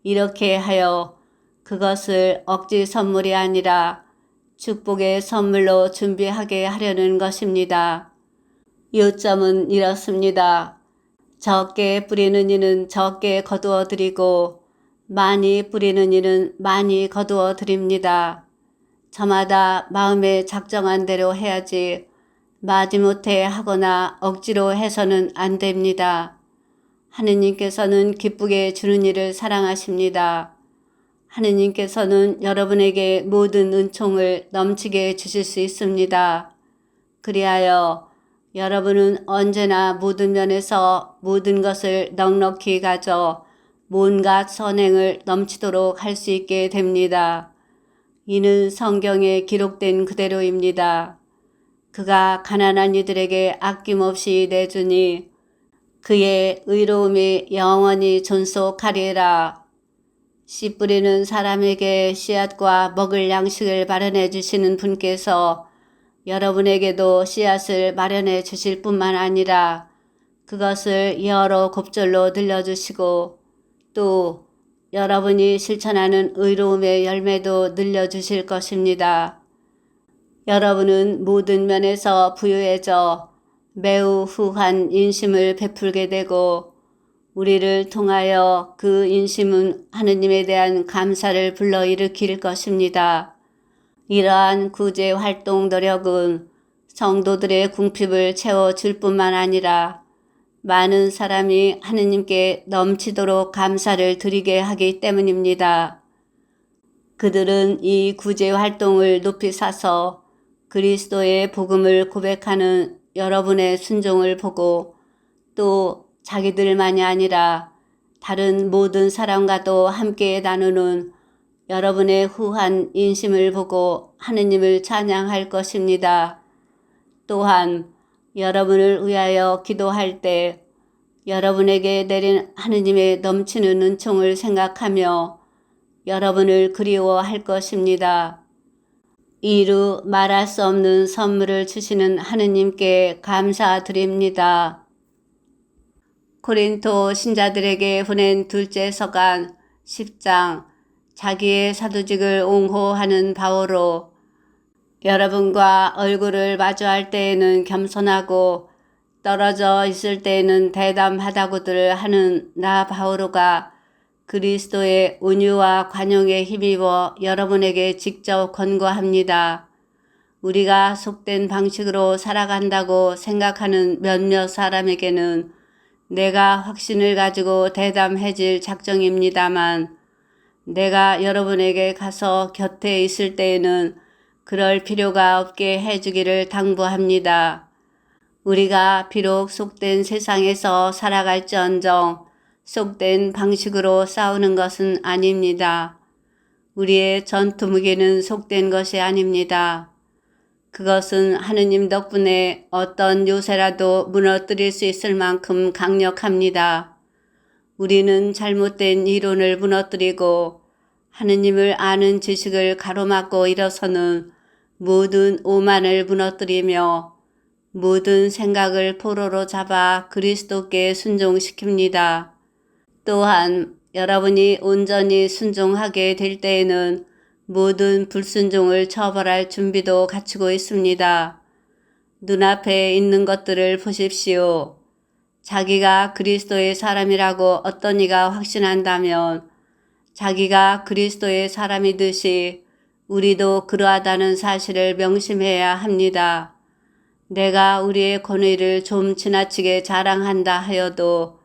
Speaker 1: 이렇게 하여 그것을 억지 선물이 아니라 축복의 선물로 준비하게 하려는 것입니다. 요점은 이렇습니다. 적게 뿌리는 이는 적게 거두어 드리고 많이 뿌리는 이는 많이 거두어 드립니다. 저마다 마음에 작정한 대로 해야지 마지못해 하거나 억지로 해서는 안 됩니다. 하느님께서는 기쁘게 주는 일을 사랑하십니다. 하느님께서는 여러분에게 모든 은총을 넘치게 주실 수 있습니다. 그리하여 여러분은 언제나 모든 면에서 모든 것을 넉넉히 가져 온갖 선행을 넘치도록 할 수 있게 됩니다. 이는 성경에 기록된 그대로입니다. 그가 가난한 이들에게 아낌없이 내주니 그의 의로움이 영원히 존속하리라. 씨 뿌리는 사람에게 씨앗과 먹을 양식을 마련해 주시는 분께서 여러분에게도 씨앗을 마련해 주실 뿐만 아니라 그것을 여러 곱절로 늘려주시고 또 여러분이 실천하는 의로움의 열매도 늘려주실 것입니다. 여러분은 모든 면에서 부유해져 매우 후한 인심을 베풀게 되고 우리를 통하여 그 인심은 하느님에 대한 감사를 불러일으킬 것입니다. 이러한 구제 활동 노력은 성도들의 궁핍을 채워줄 뿐만 아니라 많은 사람이 하느님께 넘치도록 감사를 드리게 하기 때문입니다. 그들은 이 구제 활동을 높이 사서 그리스도의 복음을 고백하는 여러분의 순종을 보고 또 자기들만이 아니라 다른 모든 사람과도 함께 나누는 여러분의 후한 인심을 보고 하느님을 찬양할 것입니다. 또한 여러분을 위하여 기도할 때 여러분에게 내린 하느님의 넘치는 은총을 생각하며 여러분을 그리워할 것입니다. 이루 말할 수 없는 선물을 주시는 하느님께 감사드립니다. 고린도 신자들에게 보낸 둘째 서간 10장 자기의 사도직을 옹호하는 바오로 여러분과 얼굴을 마주할 때에는 겸손하고 떨어져 있을 때에는 대담하다고들 하는 나 바오로가 그리스도의 온유와 관용에 힘입어 여러분에게 직접 권고합니다. 우리가 속된 방식으로 살아간다고 생각하는 몇몇 사람에게는 내가 확신을 가지고 대담해질 작정입니다만 내가 여러분에게 가서 곁에 있을 때에는 그럴 필요가 없게 해주기를 당부합니다. 우리가 비록 속된 세상에서 살아갈지언정 속된 방식으로 싸우는 것은 아닙니다. 우리의 전투 무기는 속된 것이 아닙니다. 그것은 하느님 덕분에 어떤 요새라도 무너뜨릴 수 있을 만큼 강력합니다. 우리는 잘못된 이론을 무너뜨리고 하느님을 아는 지식을 가로막고 일어서는 모든 오만을 무너뜨리며 모든 생각을 포로로 잡아 그리스도께 순종시킵니다. 또한 여러분이 온전히 순종하게 될 때에는 모든 불순종을 처벌할 준비도 갖추고 있습니다. 눈앞에 있는 것들을 보십시오. 자기가 그리스도의 사람이라고 어떤 이가 확신한다면 자기가 그리스도의 사람이듯이 우리도 그러하다는 사실을 명심해야 합니다. 내가 우리의 권위를 좀 지나치게 자랑한다 하여도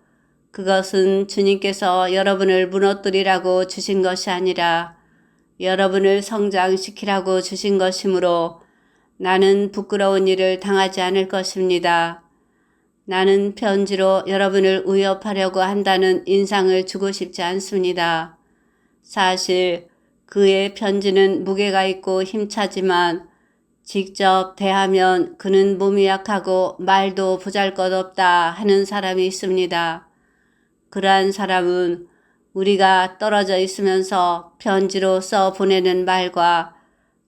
Speaker 1: 그것은 주님께서 여러분을 무너뜨리라고 주신 것이 아니라 여러분을 성장시키라고 주신 것이므로 나는 부끄러운 일을 당하지 않을 것입니다. 나는 편지로 여러분을 위협하려고 한다는 인상을 주고 싶지 않습니다. 사실 그의 편지는 무게가 있고 힘차지만 직접 대하면 그는 몸이 약하고 말도 보잘것없다 하는 사람이 있습니다. 그러한 사람은 우리가 떨어져 있으면서 편지로 써 보내는 말과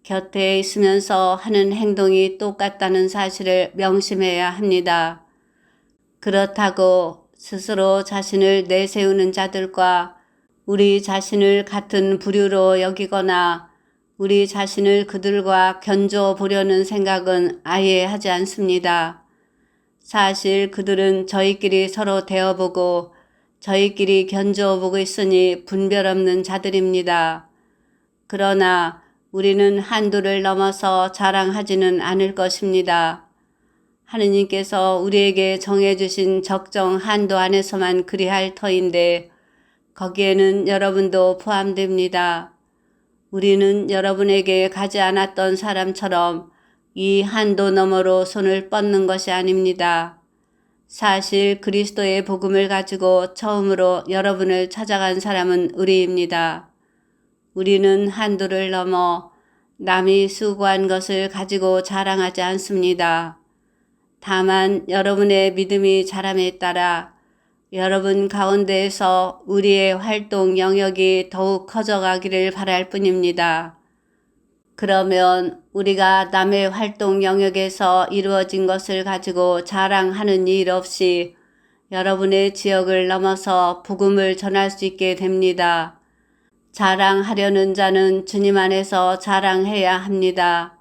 Speaker 1: 곁에 있으면서 하는 행동이 똑같다는 사실을 명심해야 합니다. 그렇다고 스스로 자신을 내세우는 자들과 우리 자신을 같은 부류로 여기거나 우리 자신을 그들과 견줘 보려는 생각은 아예 하지 않습니다. 사실 그들은 저희끼리 서로 대어보고 저희끼리 견주어보고 있으니 분별 없는 자들입니다. 그러나 우리는 한도를 넘어서 자랑하지는 않을 것입니다. 하느님께서 우리에게 정해주신 적정 한도 안에서만 그리할 터인데 거기에는 여러분도 포함됩니다. 우리는 여러분에게 가지 않았던 사람처럼 이 한도 너머로 손을 뻗는 것이 아닙니다. 사실 그리스도의 복음을 가지고 처음으로 여러분을 찾아간 사람은 우리입니다. 우리는 한도를 넘어 남이 수고한 것을 가지고 자랑하지 않습니다. 다만 여러분의 믿음이 자람에 따라 여러분 가운데에서 우리의 활동 영역이 더욱 커져가기를 바랄 뿐입니다. 그러면 우리가 남의 활동 영역에서 이루어진 것을 가지고 자랑하는 일 없이 여러분의 지역을 넘어서 복음을 전할 수 있게 됩니다. 자랑하려는 자는 주님 안에서 자랑해야 합니다.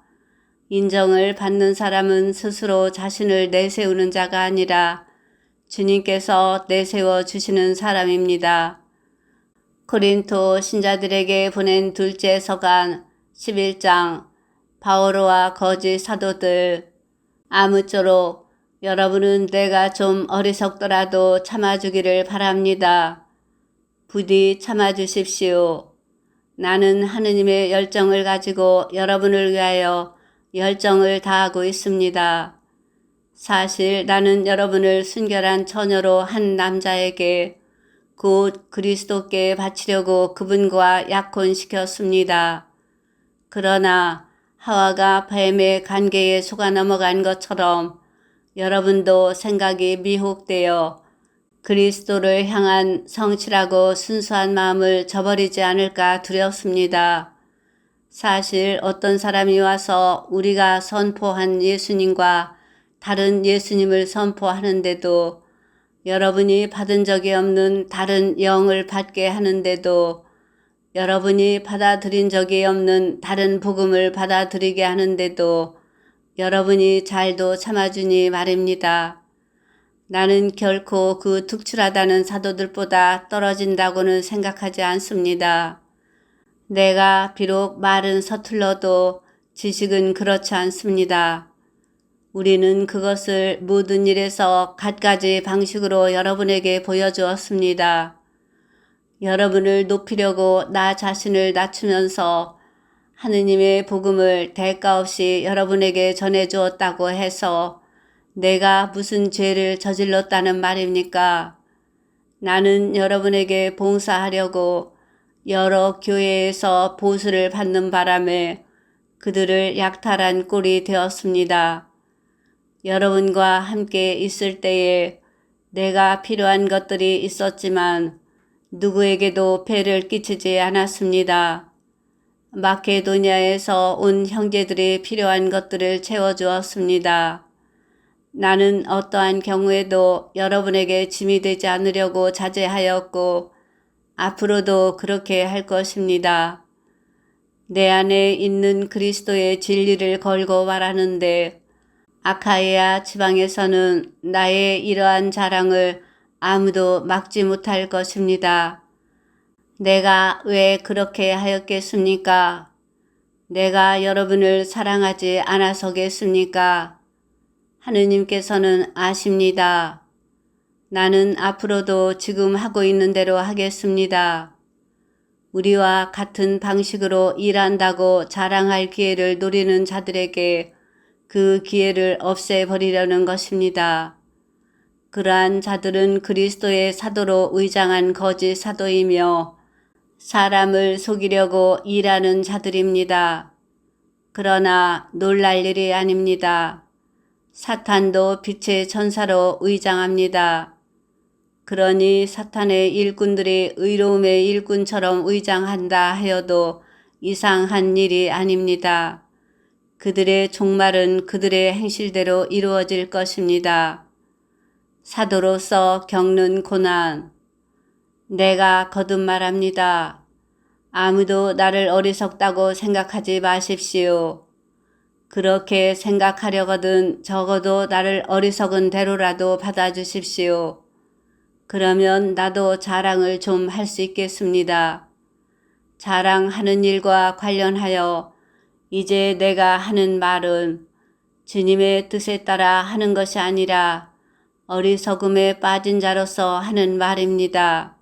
Speaker 1: 인정을 받는 사람은 스스로 자신을 내세우는 자가 아니라 주님께서 내세워 주시는 사람입니다. 고린토 신자들에게 보낸 둘째 서간 11장 바오로와 거짓 사도들. 아무쪼록 여러분은 내가 좀 어리석더라도 참아주기를 바랍니다. 부디 참아주십시오. 나는 하느님의 열정을 가지고 여러분을 위하여 열정을 다하고 있습니다. 사실 나는 여러분을 순결한 처녀로 한 남자에게 곧 그리스도께 바치려고 그분과 약혼시켰습니다. 그러나 하와가 뱀의 관계에 속아 넘어간 것처럼 여러분도 생각이 미혹되어 그리스도를 향한 성실하고 순수한 마음을 저버리지 않을까 두렵습니다. 사실 어떤 사람이 와서 우리가 선포한 예수님과 다른 예수님을 선포하는데도 여러분이 받은 적이 없는 다른 영을 받게 하는데도 여러분이 받아들인 적이 없는 다른 복음을 받아들이게 하는데도 여러분이 잘도 참아주니 말입니다. 나는 결코 그 특출하다는 사도들보다 떨어진다고는 생각하지 않습니다. 내가 비록 말은 서툴러도 지식은 그렇지 않습니다. 우리는 그것을 모든 일에서 갖가지 방식으로 여러분에게 보여주었습니다. 여러분을 높이려고 나 자신을 낮추면서 하느님의 복음을 대가 없이 여러분에게 전해주었다고 해서 내가 무슨 죄를 저질렀다는 말입니까? 나는 여러분에게 봉사하려고 여러 교회에서 보수를 받는 바람에 그들을 약탈한 꼴이 되었습니다. 여러분과 함께 있을 때에 내가 필요한 것들이 있었지만 누구에게도 폐를 끼치지 않았습니다. 마케도니아에서 온 형제들이 필요한 것들을 채워주었습니다. 나는 어떠한 경우에도 여러분에게 짐이 되지 않으려고 자제하였고 앞으로도 그렇게 할 것입니다. 내 안에 있는 그리스도의 진리를 걸고 말하는데 아카이아 지방에서는 나의 이러한 자랑을 아무도 막지 못할 것입니다. 내가 왜 그렇게 하였겠습니까? 내가 여러분을 사랑하지 않아서겠습니까? 하느님께서는 아십니다. 나는 앞으로도 지금 하고 있는 대로 하겠습니다. 우리와 같은 방식으로 일한다고 자랑할 기회를 노리는 자들에게 그 기회를 없애버리려는 것입니다. 그러한 자들은 그리스도의 사도로 의장한 거짓 사도이며 사람을 속이려고 일하는 자들입니다. 그러나 놀랄 일이 아닙니다. 사탄도 빛의 천사로 의장합니다. 그러니 사탄의 일꾼들이 의로움의 일꾼처럼 의장한다 하여도 이상한 일이 아닙니다. 그들의 종말은 그들의 행실대로 이루어질 것입니다. 사도로서 겪는 고난. 내가 거듭 말합니다. 아무도 나를 어리석다고 생각하지 마십시오. 그렇게 생각하려거든 적어도 나를 어리석은 대로라도 받아주십시오. 그러면 나도 자랑을 좀 할 수 있겠습니다. 자랑하는 일과 관련하여 이제 내가 하는 말은 주님의 뜻에 따라 하는 것이 아니라 어리석음에 빠진 자로서 하는 말입니다.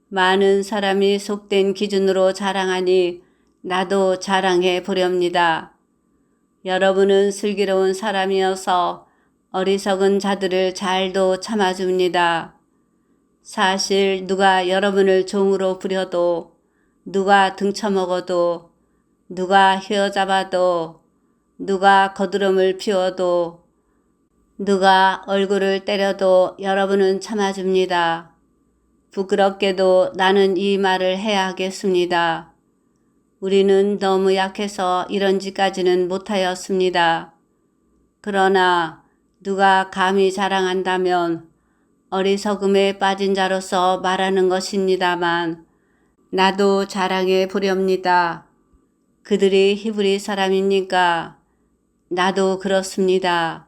Speaker 1: 많은 사람이 속된 기준으로 자랑하니 나도 자랑해 보렵니다. 여러분은 슬기로운 사람이어서 어리석은 자들을 잘도 참아줍니다. 사실 누가 여러분을 종으로 부려도, 누가 등쳐먹어도, 누가 휘어잡아도, 누가 거드름을 피워도 누가 얼굴을 때려도 여러분은 참아줍니다. 부끄럽게도 나는 이 말을 해야 하겠습니다. 우리는 너무 약해서 이런 짓까지는 못하였습니다. 그러나 누가 감히 자랑한다면 어리석음에 빠진 자로서 말하는 것입니다만 나도 자랑해 보렵니다. 그들이 히브리 사람입니까? 나도 그렇습니다.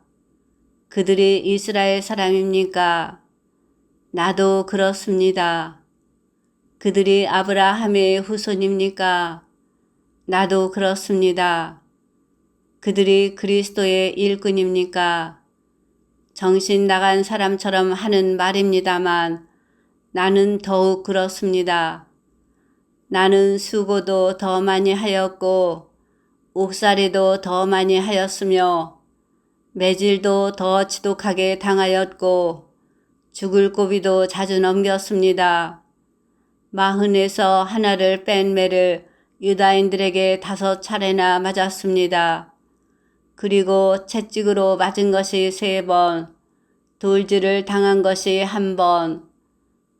Speaker 1: 그들이 이스라엘 사람입니까? 나도 그렇습니다. 그들이 아브라함의 후손입니까? 나도 그렇습니다. 그들이 그리스도의 일꾼입니까? 정신 나간 사람처럼 하는 말입니다만 나는 더욱 그렇습니다. 나는 수고도 더 많이 하였고 옥살이도 더 많이 하였으며 매질도 더 지독하게 당하였고 죽을 고비도 자주 넘겼습니다. 마흔에서 하나를 뺀 매를 유다인들에게 5차례나 맞았습니다. 그리고 채찍으로 맞은 것이 3번, 돌질을 당한 것이 1번,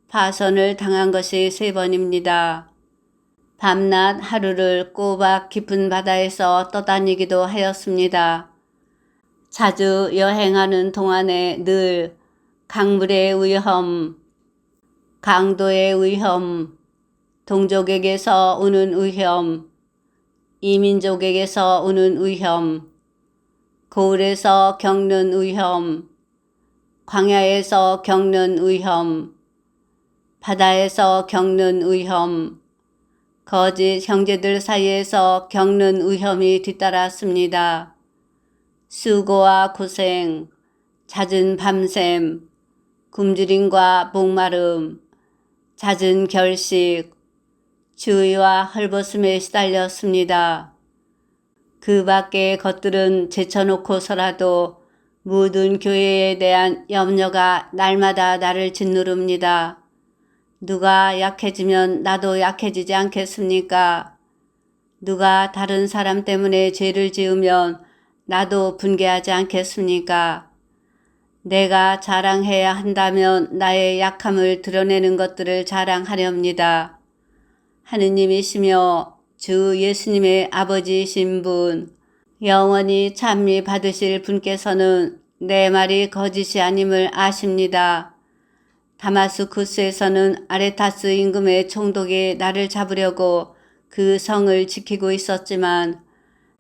Speaker 1: 파선을 당한 것이 3번입니다. 밤낮 하루를 꼬박 깊은 바다에서 떠다니기도 하였습니다. 자주 여행하는 동안에 늘 강물의 위험, 강도의 위험, 동족에게서 오는 위험, 이민족에게서 오는 위험, 거울에서 겪는 위험, 광야에서 겪는 위험, 바다에서 겪는 위험, 거짓 형제들 사이에서 겪는 위험이 뒤따랐습니다. 수고와 고생, 잦은 밤샘, 굶주림과 목마름, 잦은 결식, 주의와 헐벗음에 시달렸습니다. 그 밖의 것들은 제쳐놓고서라도 모든 교회에 대한 염려가 날마다 나를 짓누릅니다. 누가 약해지면 나도 약해지지 않겠습니까? 누가 다른 사람 때문에 죄를 지으면 나도 분개하지 않겠습니까? 내가 자랑해야 한다면 나의 약함을 드러내는 것들을 자랑하렵니다. 하느님이시며 주 예수님의 아버지이신 분, 영원히 찬미 받으실 분께서는 내 말이 거짓이 아님을 아십니다. 다마스쿠스에서는 아레타스 임금의 총독이 나를 잡으려고 그 성을 지키고 있었지만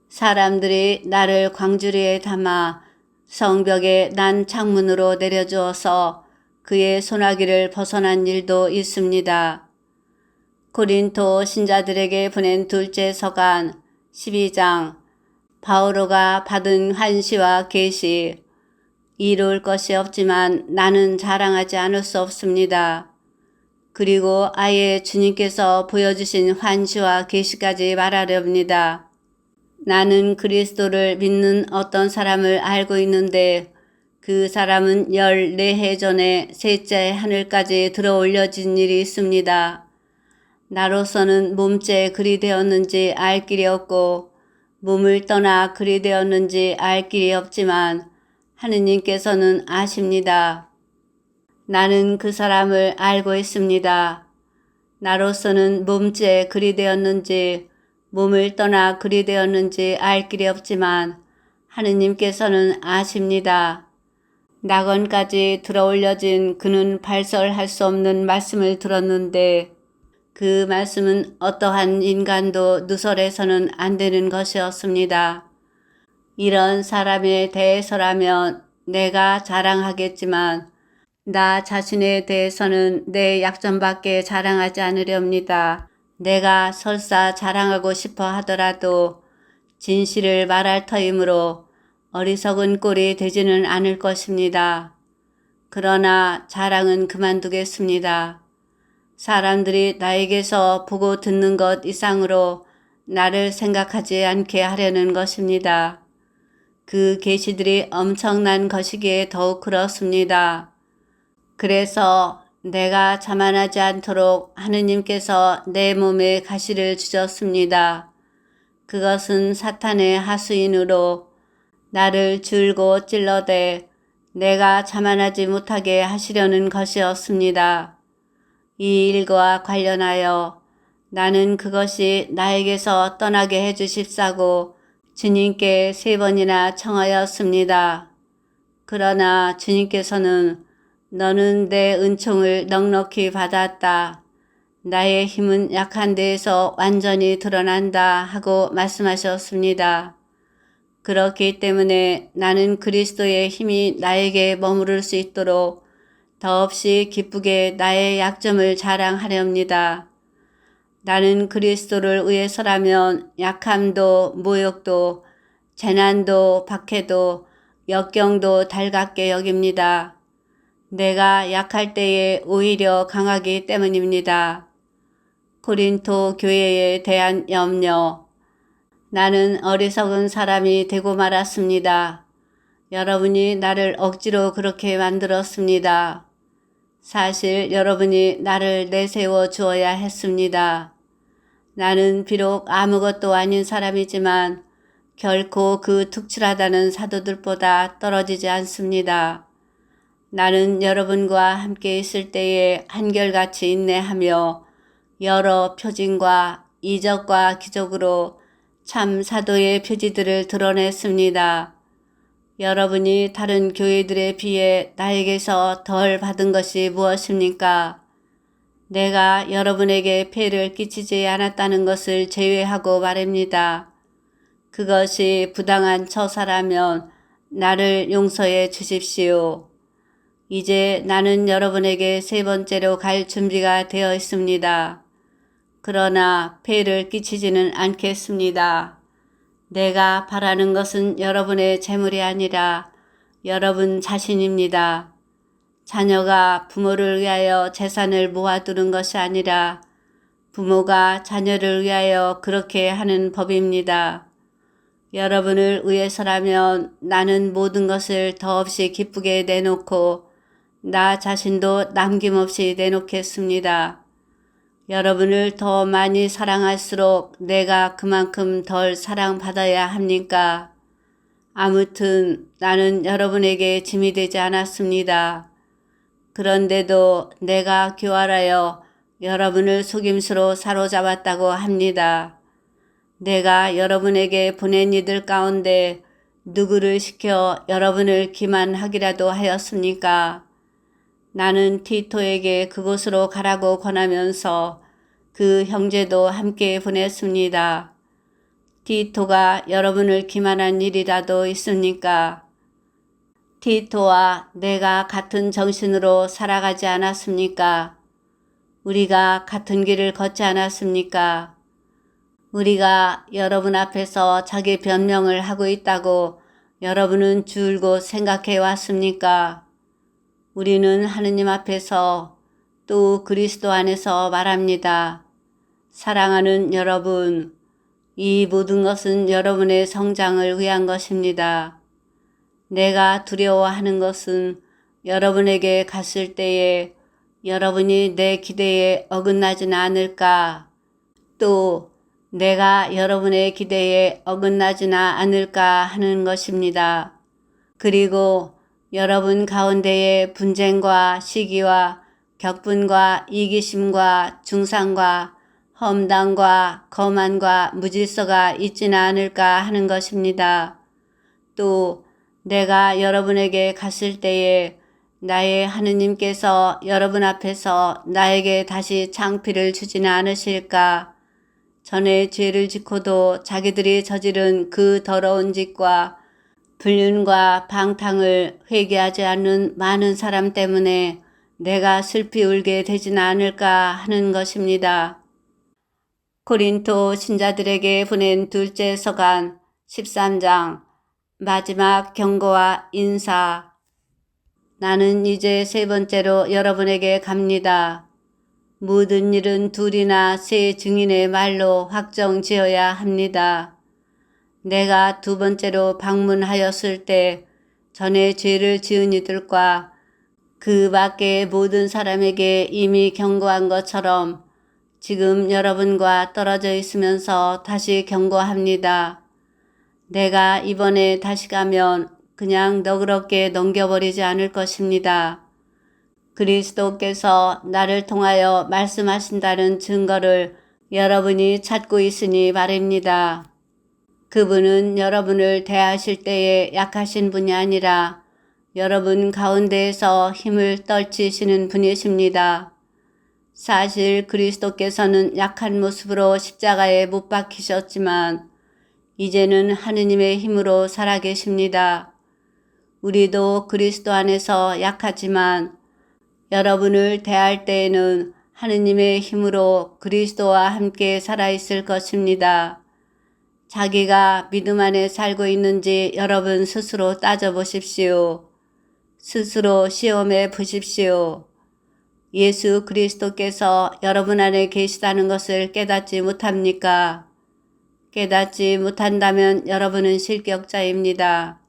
Speaker 1: 사람들이 나를 광주리에 담아 성벽에 난 창문으로 내려주어서 그의 소나기를 벗어난 일도 있습니다. 고린토 신자들에게 보낸 둘째 서간 12장, 바오로가 받은 환시와 계시, 이룰 것이 없지만 나는 자랑하지 않을 수 없습니다. 그리고 아예 주님께서 보여주신 환시와 계시까지 말하렵니다. 나는 그리스도를 믿는 어떤 사람을 알고 있는데 그 사람은 14해 전에 셋째 하늘까지 들어 올려진 일이 있습니다. 나로서는 몸째 그리 되었는지 알 길이 없고 몸을 떠나 그리 되었는지 알 길이 없지만 하느님께서는 아십니다. 나는 그 사람을 알고 있습니다. 나로서는 몸째 그리 되었는지 몸을 떠나 그리 되었는지 알 길이 없지만 하느님께서는 아십니다. 낙원까지 들어올려진 그는 발설할 수 없는 말씀을 들었는데 그 말씀은 어떠한 인간도 누설해서는 안 되는 것이었습니다. 이런 사람에 대해서라면 내가 자랑하겠지만 나 자신에 대해서는 내 약점밖에 자랑하지 않으렵니다. 내가 설사 자랑하고 싶어 하더라도 진실을 말할 터이므로 어리석은 꼴이 되지는 않을 것입니다. 그러나 자랑은 그만두겠습니다. 사람들이 나에게서 보고 듣는 것 이상으로 나를 생각하지 않게 하려는 것입니다. 그 계시들이 엄청난 것이기에 더욱 그렇습니다. 그래서 내가 자만하지 않도록 하느님께서 내 몸에 가시를 주셨습니다. 그것은 사탄의 하수인으로 나를 줄고 찔러대 내가 자만하지 못하게 하시려는 것이었습니다. 이 일과 관련하여 나는 그것이 나에게서 떠나게 해주십사고 주님께 3번이나 청하였습니다. 그러나 주님께서는 너는 내 은총을 넉넉히 받았다. 나의 힘은 약한 데에서 완전히 드러난다 하고 말씀하셨습니다. 그렇기 때문에 나는 그리스도의 힘이 나에게 머무를 수 있도록 더없이 기쁘게 나의 약점을 자랑하렵니다. 나는 그리스도를 위해서라면 약함도 모욕도 재난도 박해도 역경도 달갑게 여깁니다. 내가 약할 때에 오히려 강하기 때문입니다. 고린토 교회에 대한 염려. 나는 어리석은 사람이 되고 말았습니다. 여러분이 나를 억지로 그렇게 만들었습니다. 사실 여러분이 나를 내세워 주어야 했습니다. 나는 비록 아무것도 아닌 사람이지만 결코 그 특출하다는 사도들보다 떨어지지 않습니다. 나는 여러분과 함께 있을 때에 한결같이 인내하며 여러 표징과 이적과 기적으로 참 사도의 표지들을 드러냈습니다. 여러분이 다른 교회들에 비해 나에게서 덜 받은 것이 무엇입니까? 내가 여러분에게 폐를 끼치지 않았다는 것을 제외하고 말입니다. 그것이 부당한 처사라면 나를 용서해 주십시오. 이제 나는 여러분에게 3번째로 갈 준비가 되어 있습니다. 그러나 폐를 끼치지는 않겠습니다. 내가 바라는 것은 여러분의 재물이 아니라 여러분 자신입니다. 자녀가 부모를 위하여 재산을 모아두는 것이 아니라 부모가 자녀를 위하여 그렇게 하는 법입니다. 여러분을 위해서라면 나는 모든 것을 더없이 기쁘게 내놓고 나 자신도 남김없이 내놓겠습니다. 여러분을 더 많이 사랑할수록 내가 그만큼 덜 사랑받아야 합니까? 아무튼 나는 여러분에게 짐이 되지 않았습니다. 그런데도 내가 교활하여 여러분을 속임수로 사로잡았다고 합니다. 내가 여러분에게 보낸 이들 가운데 누구를 시켜 여러분을 기만하기라도 하였습니까? 나는 티토에게 그곳으로 가라고 권하면서 그 형제도 함께 보냈습니다. 티토가 여러분을 기만한 일이라도 있습니까? 티토와 내가 같은 정신으로 살아가지 않았습니까? 우리가 같은 길을 걷지 않았습니까? 우리가 여러분 앞에서 자기 변명을 하고 있다고 여러분은 줄곧 생각해 왔습니까? 우리는 하느님 앞에서 또 그리스도 안에서 말합니다. 사랑하는 여러분, 이 모든 것은 여러분의 성장을 위한 것입니다. 내가 두려워하는 것은 여러분에게 갔을 때에 여러분이 내 기대에 어긋나지는 않을까, 또 내가 여러분의 기대에 어긋나지나 않을까 하는 것입니다. 그리고 여러분 가운데에 분쟁과 시기와 격분과 이기심과 중상과 험담과 거만과 무질서가 있지는 않을까 하는 것입니다. 또 내가 여러분에게 갔을 때에 나의 하느님께서 여러분 앞에서 나에게 다시 창피를 주지는 않으실까? 전에 죄를 짓고도 자기들이 저지른 그 더러운 짓과 불륜과 방탕을 회개하지 않는 많은 사람 때문에 내가 슬피 울게 되지는 않을까 하는 것입니다. 고린토 신자들에게 보낸 둘째 서간 13장 마지막 경고와 인사. 나는 이제 3번째로 여러분에게 갑니다. 모든 일은 2이나 3 증인의 말로 확정지어야 합니다. 내가 2번째로 방문하였을 때 전에 죄를 지은 이들과 그 밖의 모든 사람에게 이미 경고한 것처럼 지금 여러분과 떨어져 있으면서 다시 경고합니다. 내가 이번에 다시 가면 그냥 너그럽게 넘겨버리지 않을 것입니다. 그리스도께서 나를 통하여 말씀하신다는 증거를 여러분이 찾고 있으니 말입니다. 그분은 여러분을 대하실 때에 약하신 분이 아니라 여러분 가운데에서 힘을 떨치시는 분이십니다. 사실 그리스도께서는 약한 모습으로 십자가에 못 박히셨지만 이제는 하느님의 힘으로 살아계십니다. 우리도 그리스도 안에서 약하지만 여러분을 대할 때에는 하느님의 힘으로 그리스도와 함께 살아있을 것입니다. 자기가 믿음 안에 살고 있는지 여러분 스스로 따져보십시오. 스스로 시험해 보십시오. 예수 그리스도께서 여러분 안에 계시다는 것을 깨닫지 못합니까? 깨닫지 못한다면 여러분은 실격자입니다.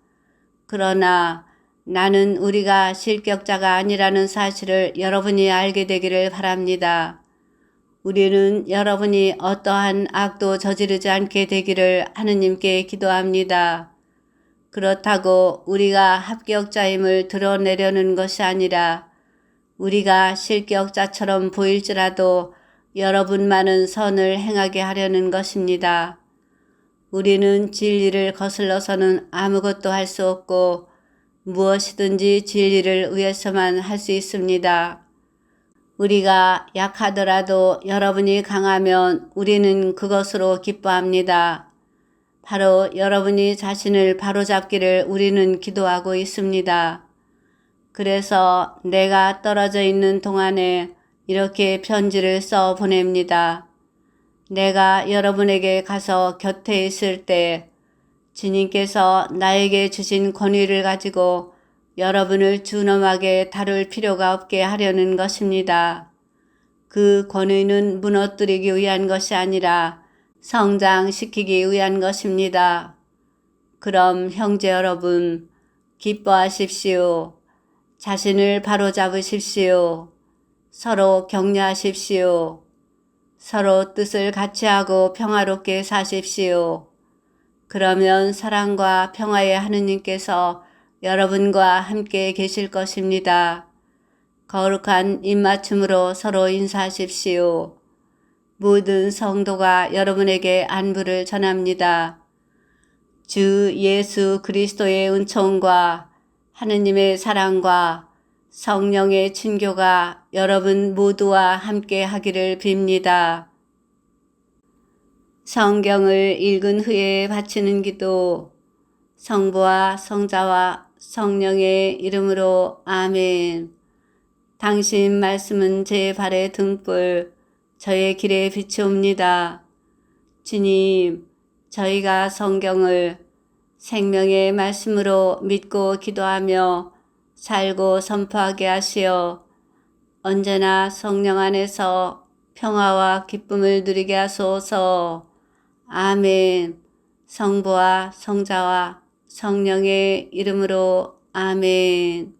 Speaker 1: 그러나 나는 우리가 실격자가 아니라는 사실을 여러분이 알게 되기를 바랍니다. 우리는 여러분이 어떠한 악도 저지르지 않게 되기를 하느님께 기도합니다. 그렇다고 우리가 합격자임을 드러내려는 것이 아니라 우리가 실격자처럼 보일지라도 여러분만은 선을 행하게 하려는 것입니다. 우리는 진리를 거슬러서는 아무것도 할 수 없고 무엇이든지 진리를 위해서만 할 수 있습니다. 우리가 약하더라도 여러분이 강하면 우리는 그것으로 기뻐합니다. 바로 여러분이 자신을 바로잡기를 우리는 기도하고 있습니다. 그래서 내가 떨어져 있는 동안에 이렇게 편지를 써 보냅니다. 내가 여러분에게 가서 곁에 있을 때 주님께서 나에게 주신 권위를 가지고 여러분을 준엄하게 다룰 필요가 없게 하려는 것입니다. 그 권위는 무너뜨리기 위한 것이 아니라 성장시키기 위한 것입니다. 그럼 형제 여러분, 기뻐하십시오. 자신을 바로잡으십시오. 서로 격려하십시오. 서로 뜻을 같이 하고 평화롭게 사십시오. 그러면 사랑과 평화의 하느님께서 여러분과 함께 계실 것입니다. 거룩한 입맞춤으로 서로 인사하십시오. 모든 성도가 여러분에게 안부를 전합니다. 주 예수 그리스도의 은총과 하느님의 사랑과 성령의 친교가 여러분 모두와 함께 하기를 빕니다. 성경을 읽은 후에 바치는 기도. 성부와 성자와 성령의 이름으로 아멘. 당신 말씀은 제 발의 등불, 저의 길에 비추옵니다. 주님, 저희가 성경을 생명의 말씀으로 믿고 기도하며 살고 선포하게 하시어 언제나 성령 안에서 평화와 기쁨을 누리게 하소서. 아멘. 성부와 성자와 성령의 이름으로 아멘.